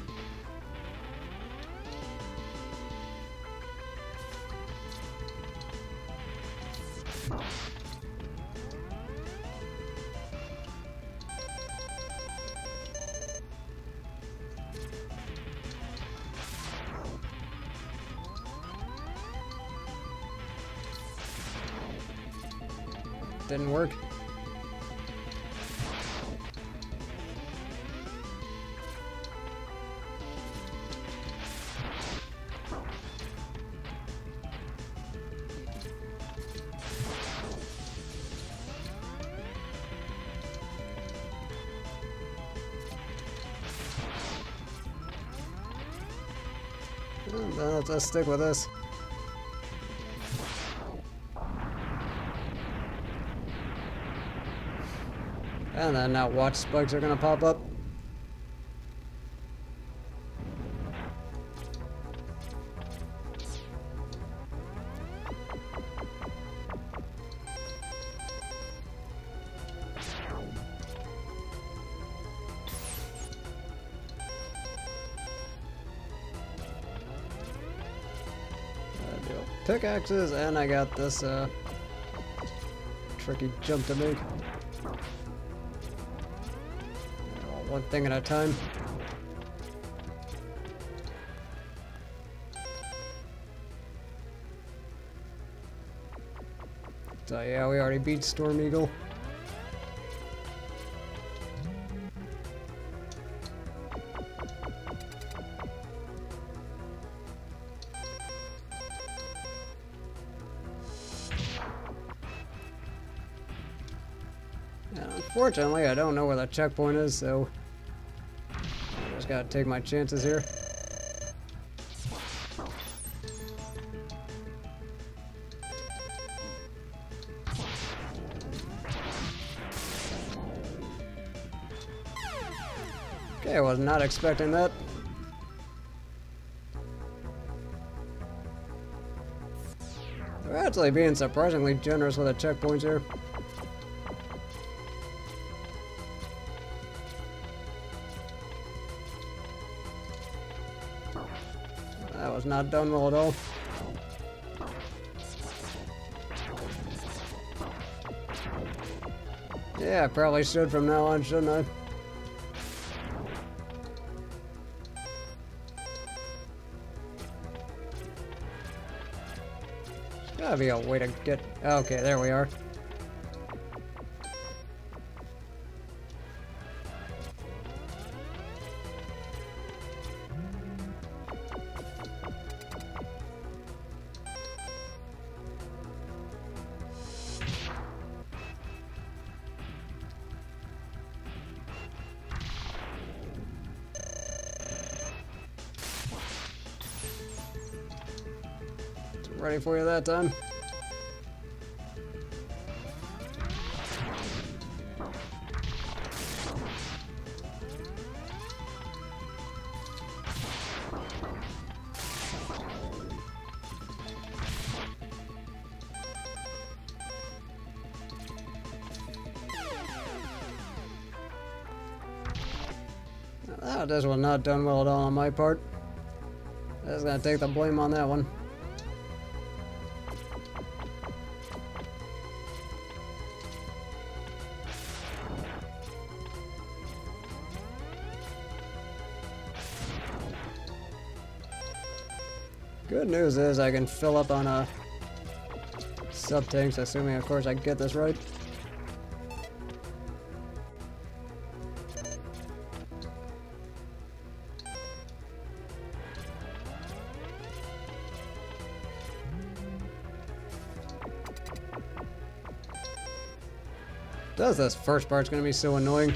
Didn't work. Well, let's just stick with this. And then now watch spikes are gonna pop up. I do pickaxes, and I got this tricky jump to make. One thing at a time. So yeah, we already beat Storm Eagle. And unfortunately, I don't know where the checkpoint is, so I just gotta take my chances here. Okay, I was not expecting that. They're actually being surprisingly generous with the checkpoints here. That was not done well at all. Yeah, I probably should from now on, shouldn't I? There's gotta be a way to get... Okay, there we are. Ready for you that time. This was not done well at all on my part. I was gonna take the blame on that one. Good news is I can fill up on a sub-tanks, assuming of course I get this right. This first part's gonna be so annoying.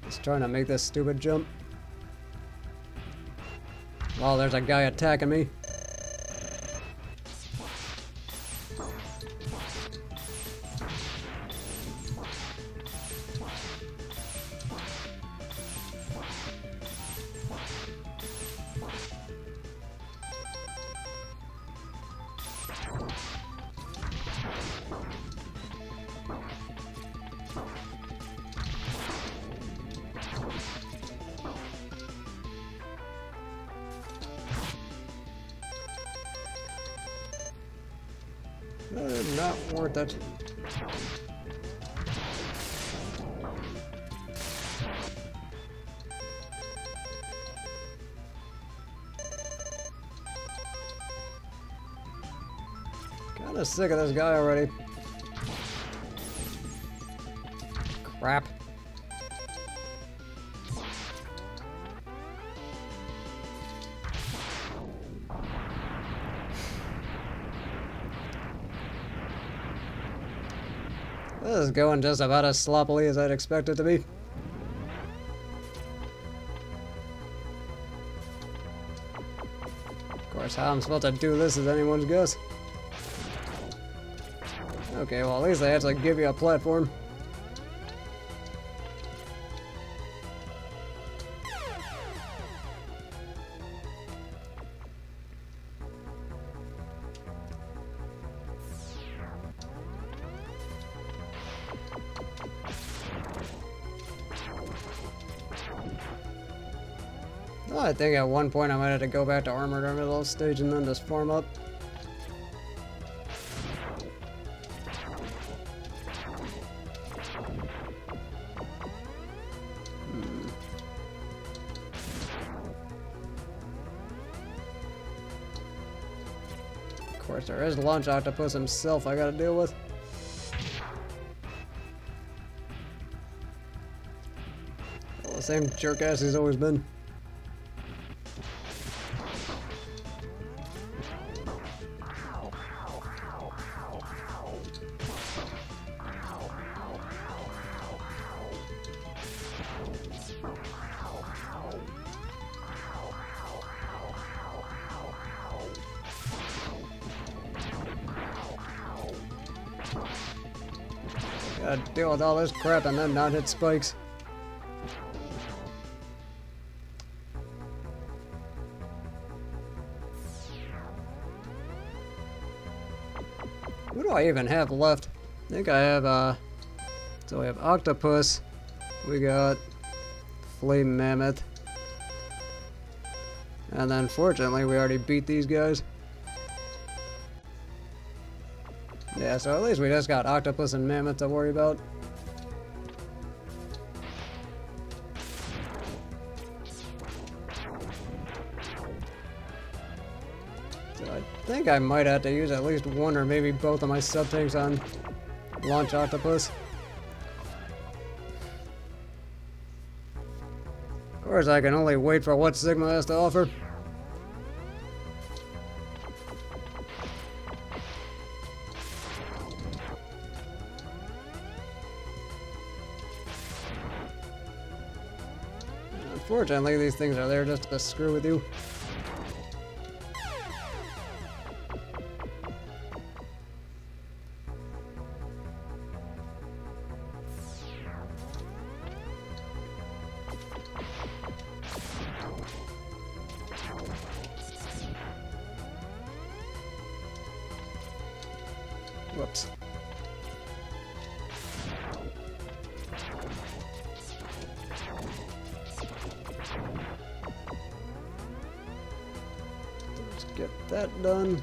Just trying to make this stupid jump. Wow, there's a guy attacking me. Not worth it. Kinda sick of this guy already. Crap. This is going just about as sloppily as I'd expect it to be. Of course, how I'm supposed to do this is anyone's guess. Okay, well at least they actually give you a platform. I think at one point I might have to go back to Armored Armadillo stage and then just farm up. Of course, there is Launch Octopus himself I gotta deal with. Well, the same jerk ass he's always been. Gotta deal with all this crap and then not hit spikes. do I even have left? I think I have, so we have octopus, we got flame mammoth, and then fortunately we already beat these guys. Yeah, so at least we just got octopus and mammoth to worry about. So I think I might have to use at least one or maybe both of my sub-tanks on launch octopus. Of course, I can only wait for what Sigma has to offer. Unfortunately, these things are there just to screw with you. Whoops. Let's get that done.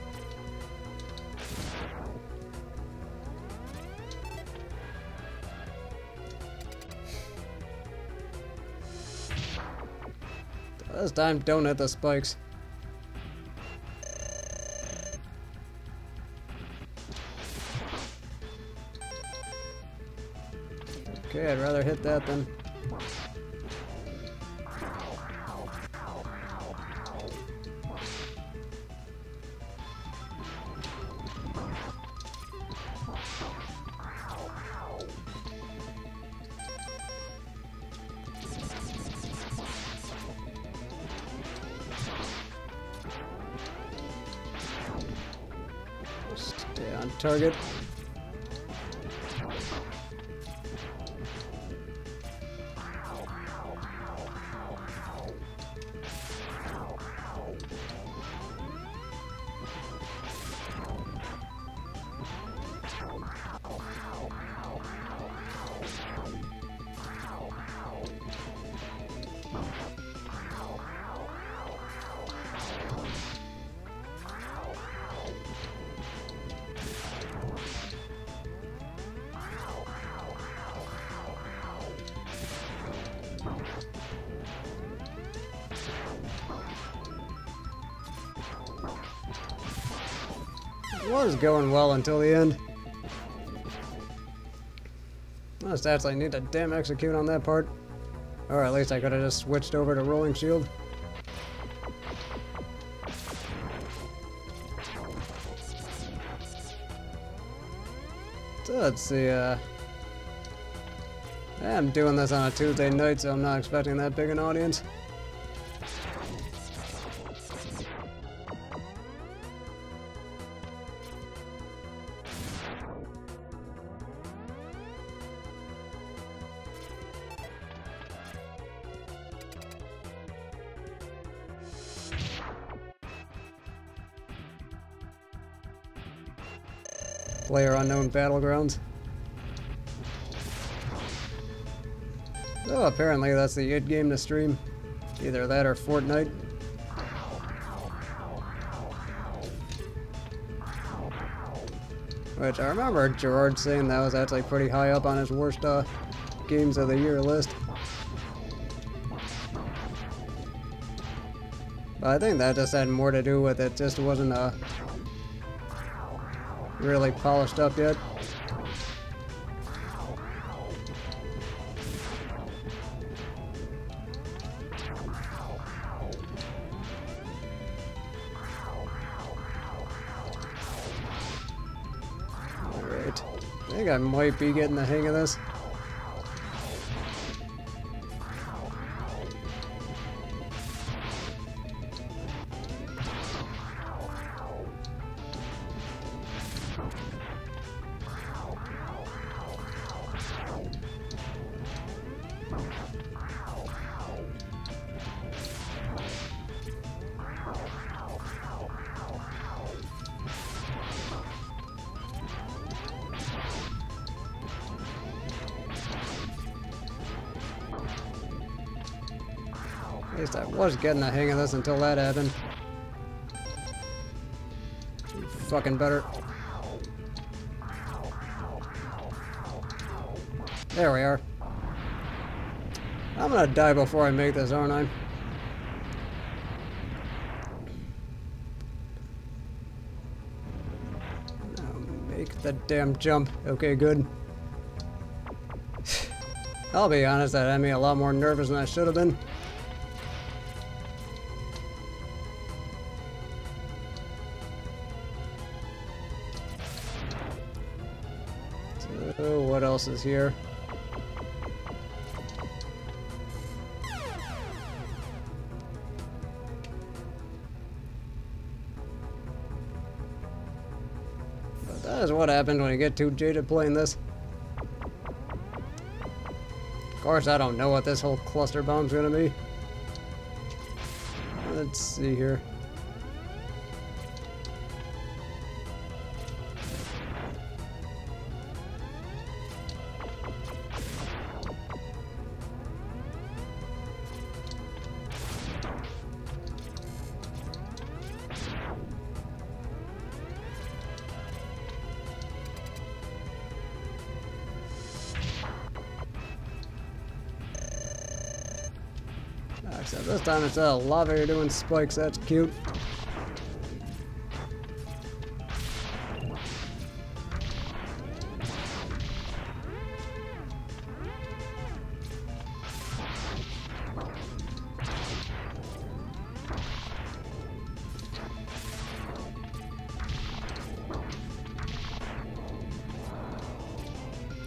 This time, don't hit the spikes. Okay, I'd rather hit that than... Stay on target. It was going well until the end. I just actually need to damn execute on that part. Or at least I could have just switched over to rolling shield. So let's see, I'm doing this on a Tuesday night, so I'm not expecting that big an audience. PlayerUnknown Battlegrounds. Oh, apparently that's the it game to stream. Either that or Fortnite. Which I remember Gerard saying that was actually pretty high up on his worst games of the year list. But I think that just had more to do with it just wasn't really polished up yet. Alright, I think I might be getting the hang of this. At least I was getting the hang of this until that happened. You fucking better. There we are. I'm gonna die before I make this, aren't I? Now make the damn jump. Okay, good. I'll be honest, that had me a lot more nervous than I should have been. So, what else is here? But that is what happened when you get too jaded playing this. Of course, I don't know what this whole cluster bomb's gonna be. Let's see here. Except this time instead of lava, you're doing spikes. That's cute.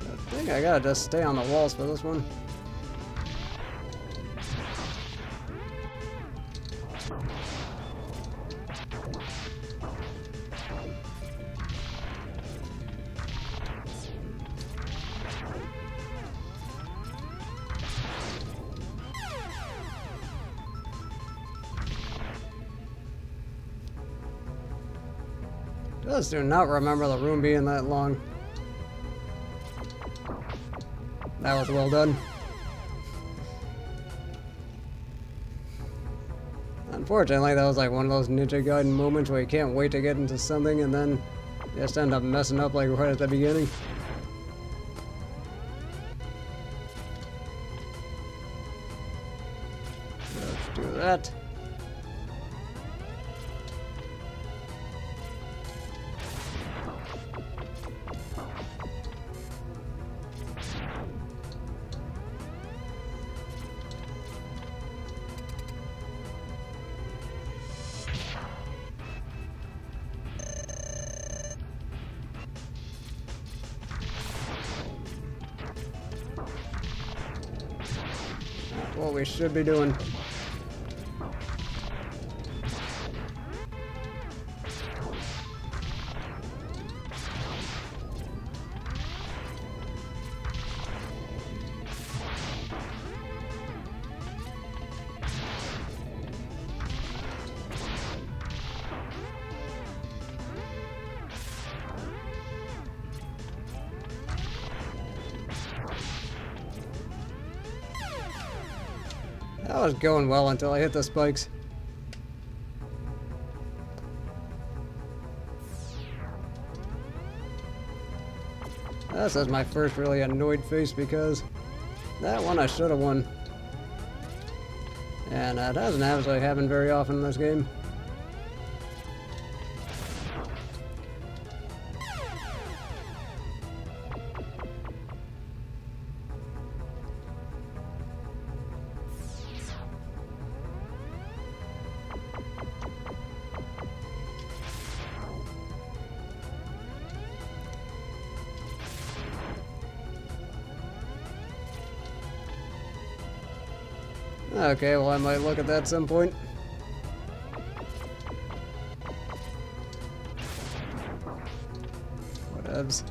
I think I gotta just stay on the walls for this one. Just do not remember the room being that long. That was well done. Unfortunately, that was like one of those Ninja Gaiden moments where you can't wait to get into something and then you just end up messing up like right at the beginning. Let's do that. What we should be doing. That was going well until I hit the spikes. This is my first really annoyed face because that one I should have won. And that doesn't actually happen very often in this game. Okay, well I might look at that at some point. Whatevs.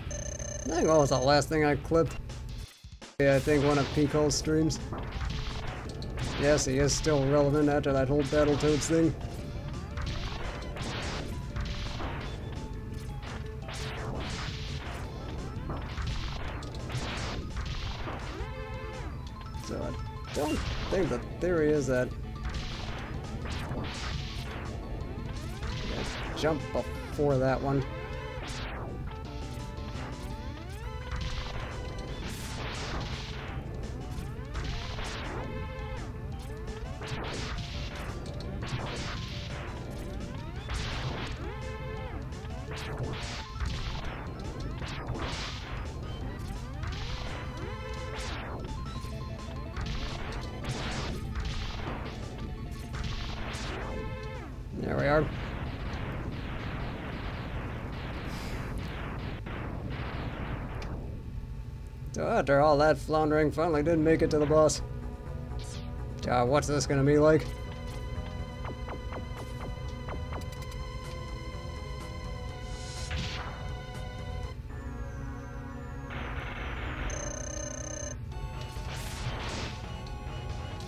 I think that was the last thing I clipped. Yeah, I think one of Peacock's streams. Yes, he is still relevant after that whole Battletoads thing. theory is that jump before that one. There we are. So after all that floundering, finally did make it to the boss. What's this gonna be like?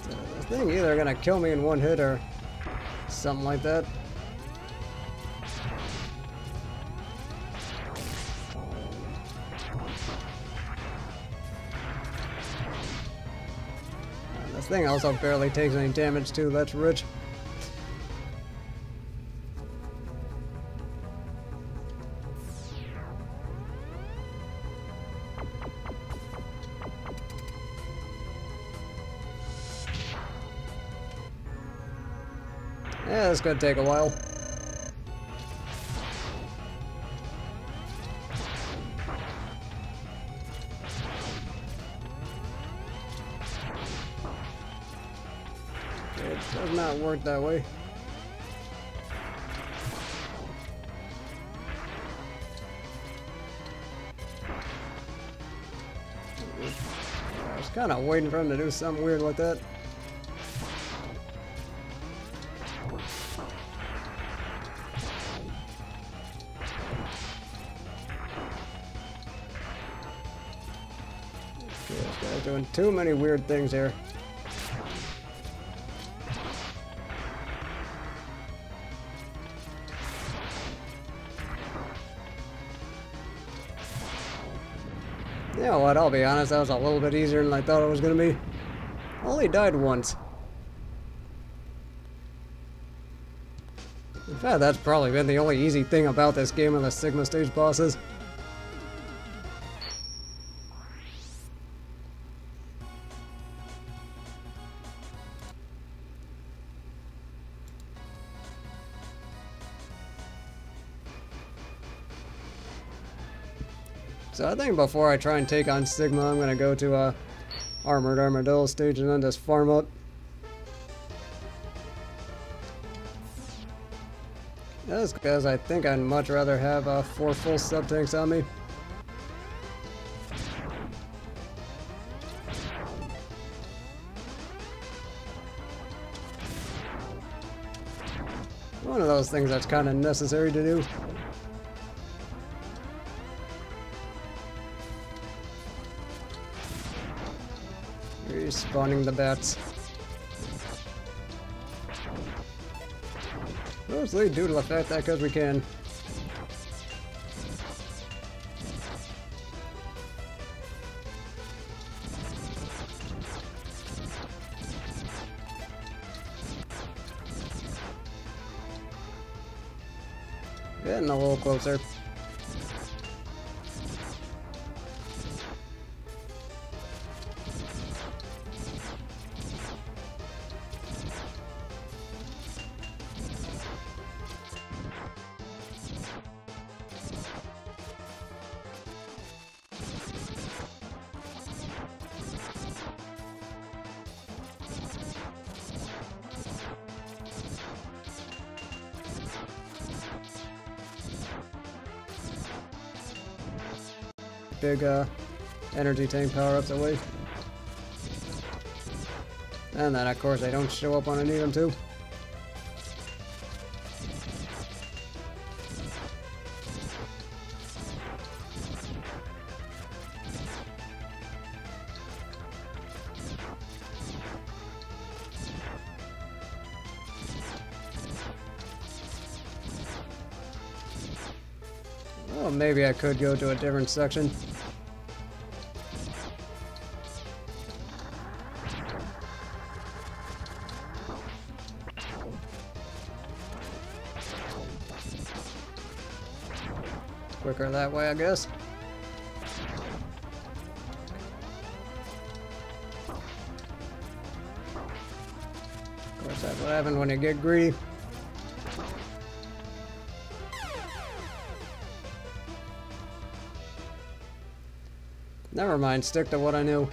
So this thing either gonna kill me in one hit or something like that. This thing also barely takes any damage too, that's rich. Yeah, this could take a while. It does not work that way. I was kind of waiting for him to do something weird like that. This guy's doing too many weird things here. You know what, I'll be honest, that was a little bit easier than I thought it was going to be. Only died once. In fact, that's probably been the only easy thing about this game of the Sigma stage bosses. So I think before I try and take on Sigma, I'm going to go to Armored Armadillo stage and then just farm up. That's because I think I'd much rather have 4 full sub-tanks on me. One of those things that's kind of necessary to do. Respawning the bats. Mostly due to the fact that because we can. Getting a little closer. Big energy tank power-ups away. And then of course they don't show up when I need them to. Well, maybe I could go to a different section. quicker that way, I guess. Of course, that's what happens when you get greedy. Never mind, stick to what I knew.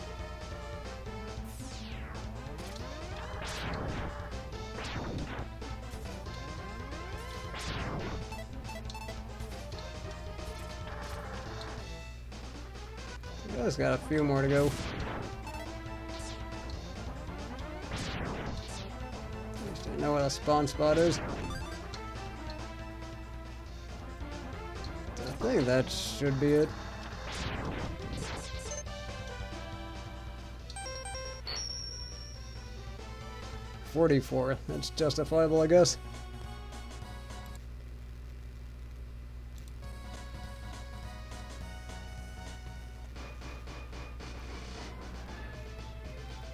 Just got a few more to go. At least I know what a spawn spot is. I think that should be it. $44. That's justifiable, I guess.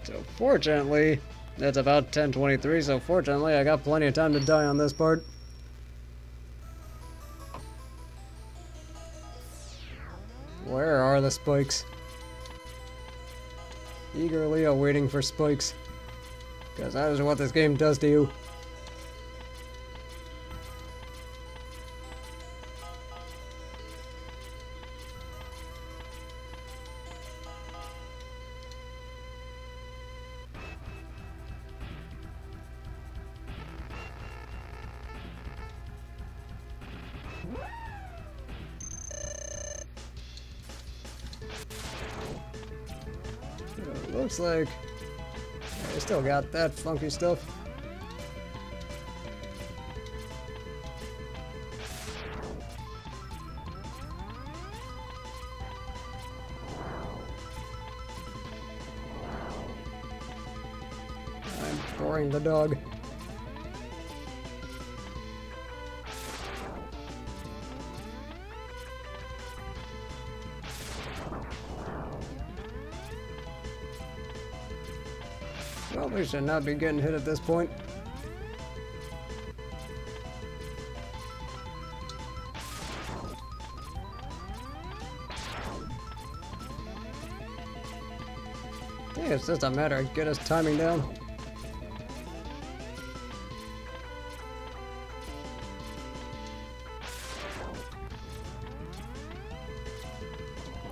So fortunately, that's about 10:23, so fortunately I got plenty of time to die on this part. Where are the spikes? Eagerly awaiting for spikes. Because that is what this game does to you. It looks like I still got that funky stuff. I'm boring the dog. Well, we should not be getting hit at this point. I think it's just a matter of get his timing down.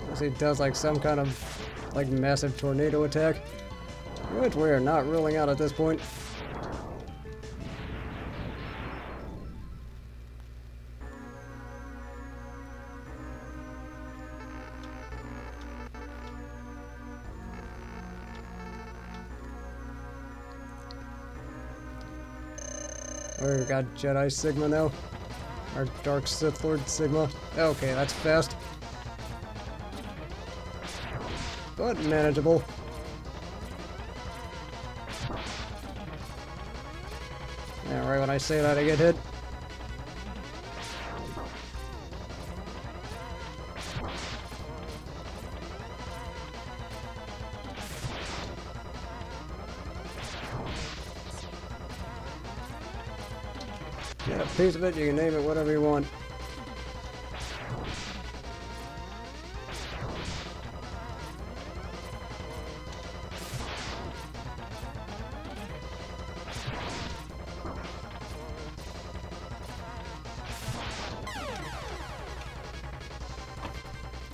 Unless he does like some kind of like massive tornado attack. Which we are not ruling out at this point. We've got Jedi Sigma now. Or Dark Sith Lord Sigma. Okay, that's fast. But manageable. Yeah, right when I say that, I get hit. Get a piece of it, you can name it whatever you want.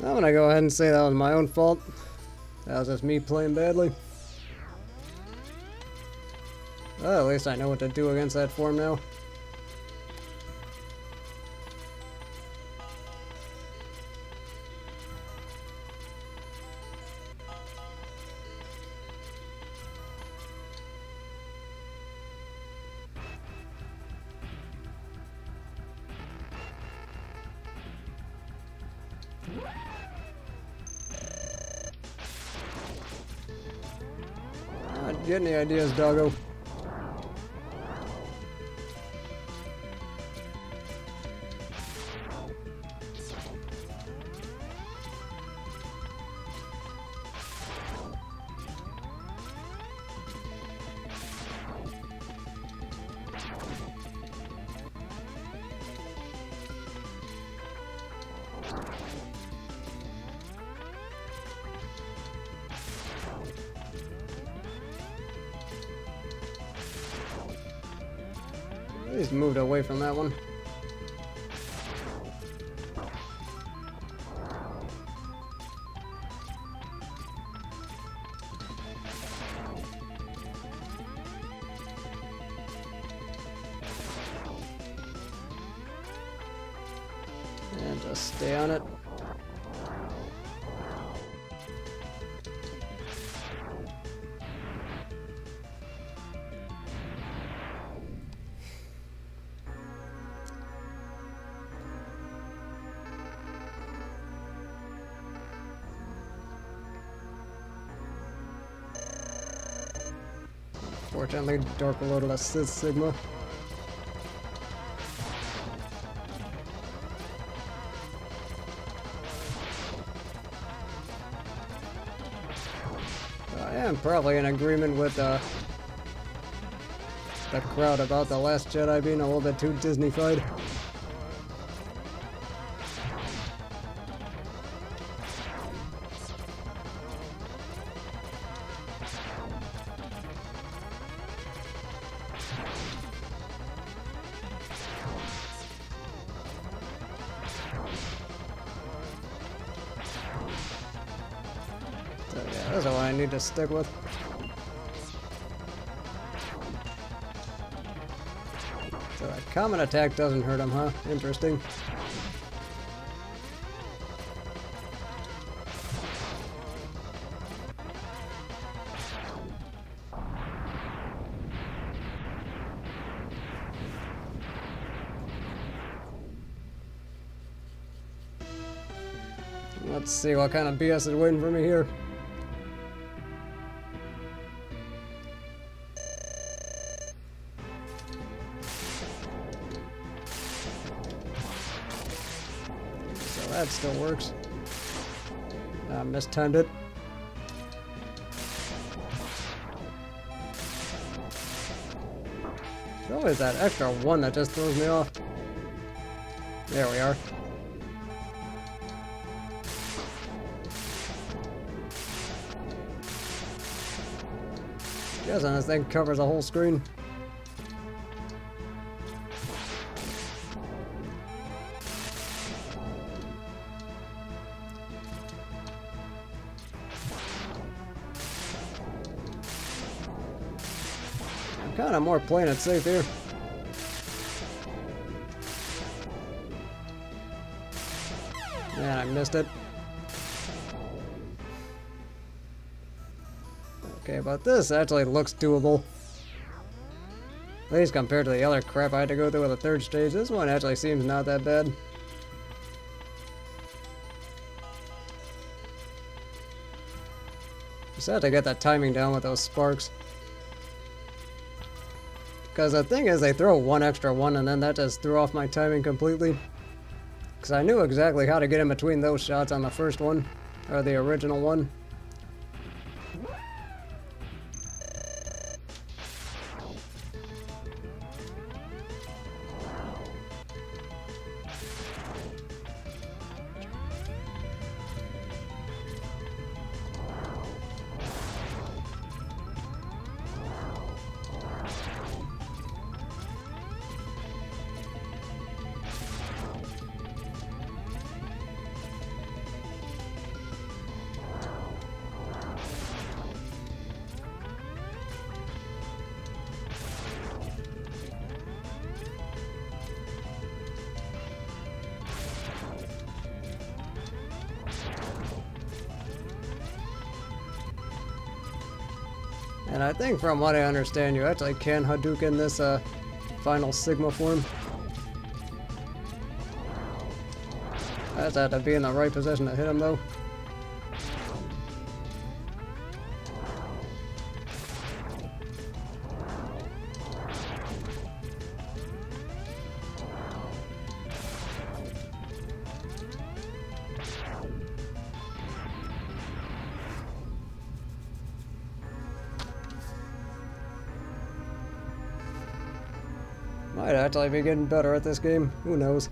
I'm gonna go ahead and say that was my own fault. That was just me playing badly. Well, at least I know what to do against that form now. Not getting any ideas, doggo. He's moved away from that one. And just stay on it. Fortunately, Dark loaded a Sith Sigma. I am probably in agreement with the crowd about The Last Jedi being a little bit too Disney-fied. So yeah, that's what I need to stick with. So that common attack doesn't hurt him, huh? Interesting. Let's see what kind of BS is waiting for me here. So that still works. I mistimed it. It's always that extra one that just throws me off. There we are. Guessing this thing covers the whole screen. I'm kind of more playing it safe here. Man, I missed it. Okay, but this actually looks doable. At least compared to the other crap I had to go through with the third stage, this one actually seems not that bad. Just have to get that timing down with those sparks. Because the thing is, they throw one extra one and then that just threw off my timing completely. Because I knew exactly how to get in between those shots on the first one, or the original one. And I think from what I understand, you actually can Hadouken this final Sigma form. I just have to be in the right position to hit him though. Might actually be getting better at this game. Who knows?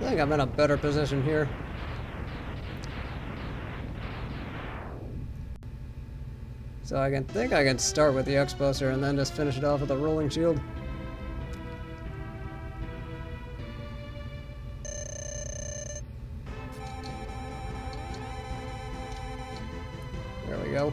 think I'm in a better position here. So I can start with the X-Buster and then just finish it off with a rolling shield. There we go.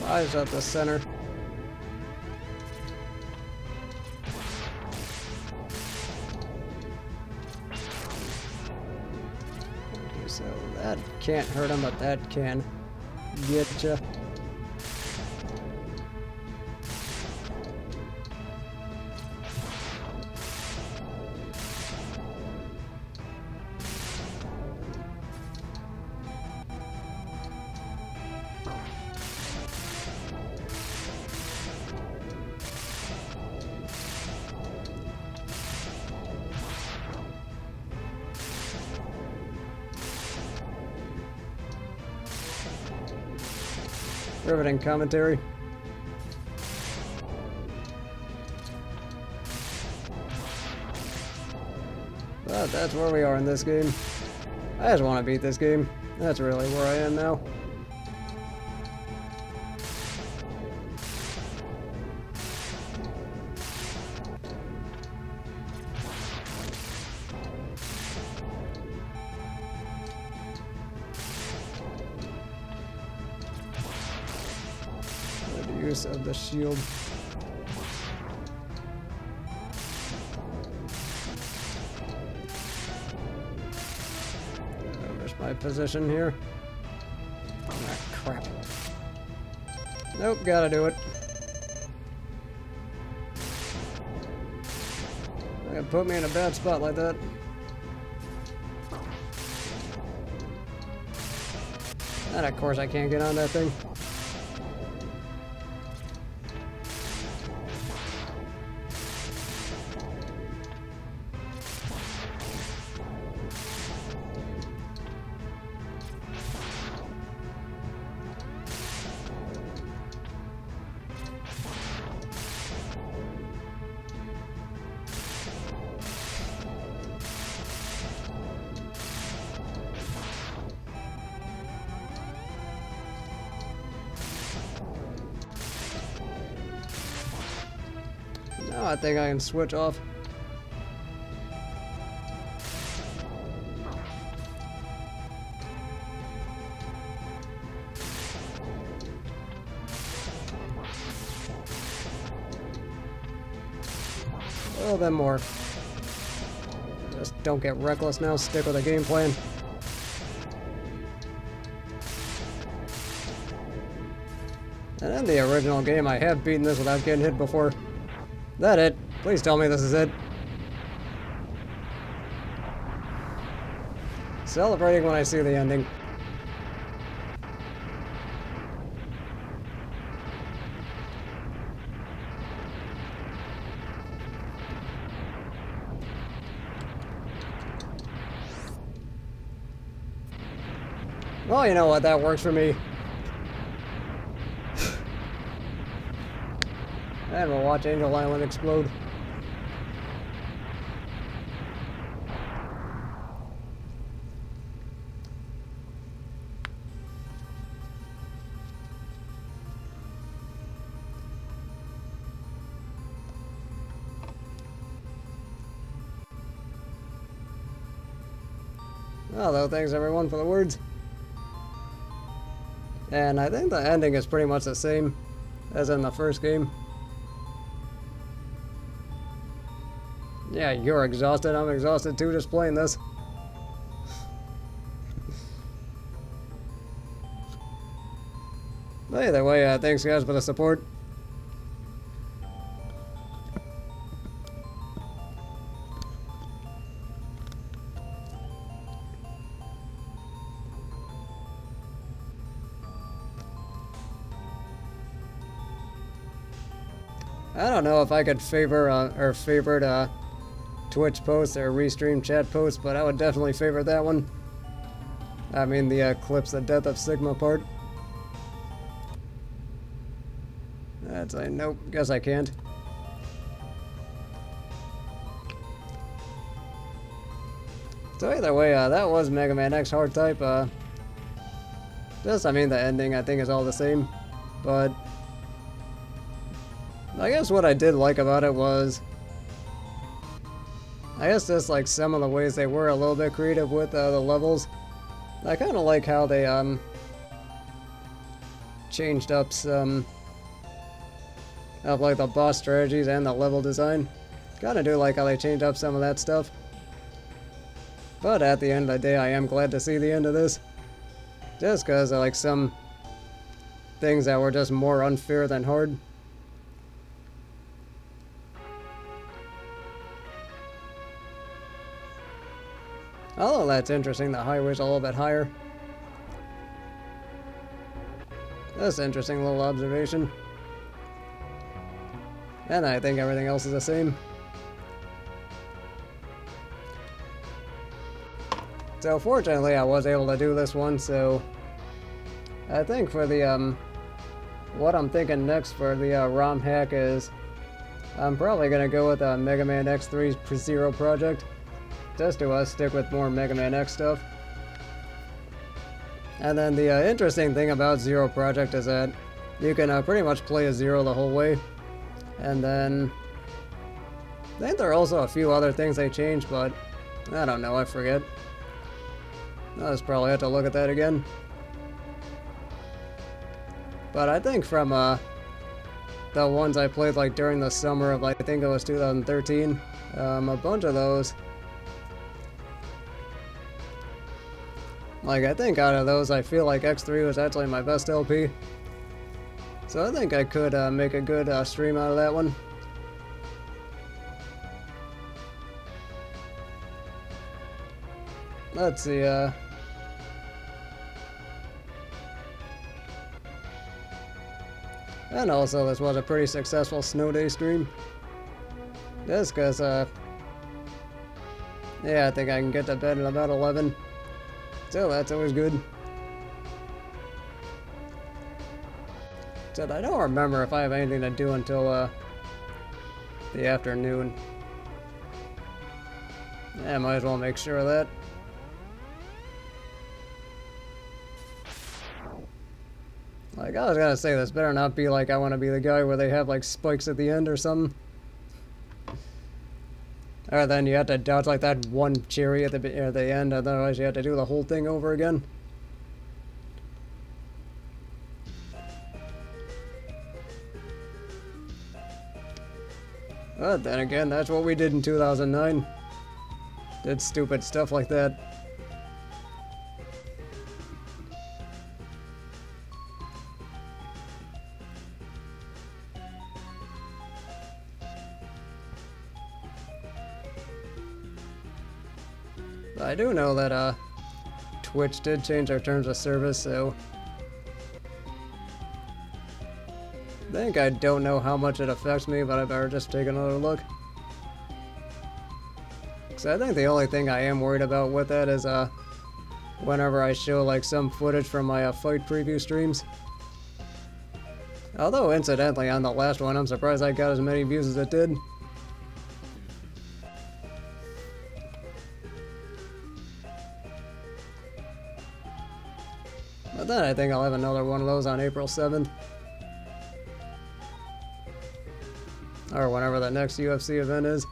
Eyes up the center. Okay, so that can't hurt him, but that can get ya. Riveting commentary. But that's where we are in this game. I just want to beat this game. That's really where I am now. Use of the shield. There's my position here. Ah, crap. Nope, gotta do it. They're gonna put me in a bad spot like that. And of course I can't get on that thing. Now I think I can switch off. A little bit more. Just don't get reckless now, stick with the game plan. And in the original game, I have beaten this without getting hit before. That it? Please tell me this is it. Celebrating when I see the ending. Well, you know what, that works for me. And we'll watch Angel Island explode. Well, though, thanks everyone for the words. And I think the ending is pretty much the same as in the first game. Yeah, you're exhausted. I'm exhausted too just playing this. But either way, thanks guys for the support. I don't know if I could favor or favorite Twitch posts or restream chat posts, but I would definitely favor that one. I mean the Eclipse, the Death of Sigma part. That's like, nope, guess I can't. So either way, that was Mega Man X hard type. Just, I mean, the ending I think is all the same. But I guess what I did like about it was, I guess just like some of the ways they were a little bit creative with the levels. I kind of like how they changed up some of like the boss strategies and the level design. Kind of do like how they changed up some of that stuff. But at the end of the day, I am glad to see the end of this. Just because I like some things that were just more unfair than hard. Although that's interesting, the highway's a little bit higher. That's an interesting little observation. And I think everything else is the same. So fortunately I was able to do this one, so I think for the what I'm thinking next for the ROM hack is I'm probably gonna go with Mega Man X3's Zero Project, just to stick with more Mega Man X stuff. And then the interesting thing about Zero Project is that you can pretty much play as Zero the whole way. And then I think there are also a few other things they changed, but I don't know, I forget. I'll just probably have to look at that again. But I think from the ones I played like during the summer of like, I think it was 2013, a bunch of those, like I think out of those I feel like X3 was actually my best LP. So I think I could make a good stream out of that one. Let's see, and also this was a pretty successful snow day stream. Just because, yeah, I think I can get to bed at about 11. So that's always good. Said I don't remember if I have anything to do until the afternoon. Yeah, might as well make sure of that. Like, I was gonna say, this better not be like I want to be the guy where they have like spikes at the end or something. Or then you have to dodge like that one cherry at the end, otherwise you have to do the whole thing over again. But then again, that's what we did in 2009. Did stupid stuff like that. I do know that Twitch did change their terms of service, so I don't know how much it affects me, but I better just take another look. Because I think the only thing I am worried about with that is whenever I show like some footage from my fight preview streams. Although incidentally on the last one I'm surprised I got as many views as it did. But then I think I'll have another one of those on April 7th. Or whenever the next UFC event is.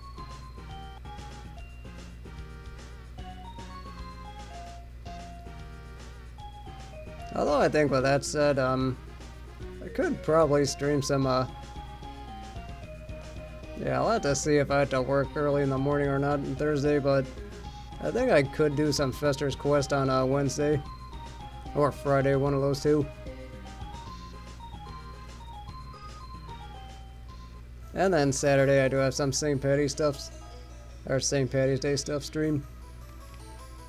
Although I think with that said, I could probably stream some, yeah, I'll have to see if I have to work early in the morning or not on Thursday, but I think I could do some Fester's Quest on Wednesday. Or Friday, one of those two. And then Saturday I do have some St. Patty's stuff, or St. Patty's Day stuff stream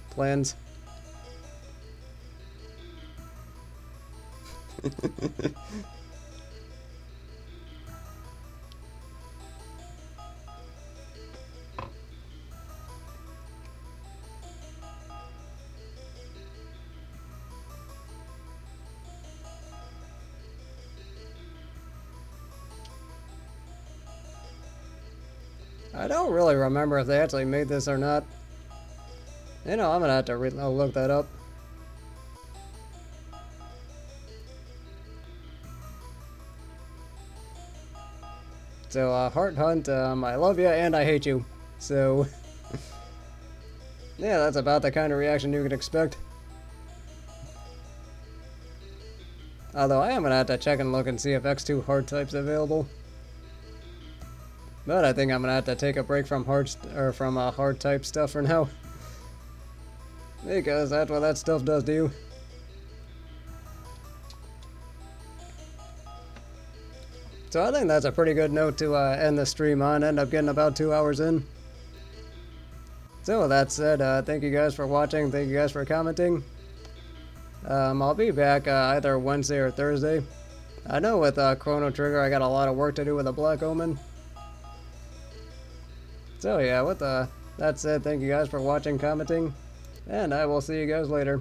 plans. I don't really remember if they actually made this or not. You know, I'm gonna have to look that up. So, Heart Hunt, I love you and I hate you. So, yeah, that's about the kind of reaction you can expect. Although I am gonna have to check and look and see if X2 Heart type's available. But I think I'm gonna have to take a break from hard type stuff for now. Because that's what that stuff does to you. So I think that's a pretty good note to end the stream on. End up getting about 2 hours in. So with that said, thank you guys for watching. Thank you guys for commenting. I'll be back either Wednesday or Thursday. I know with Chrono Trigger I got a lot of work to do with the Black Omen. So yeah, with that said, thank you guys for watching, commenting, and I will see you guys later.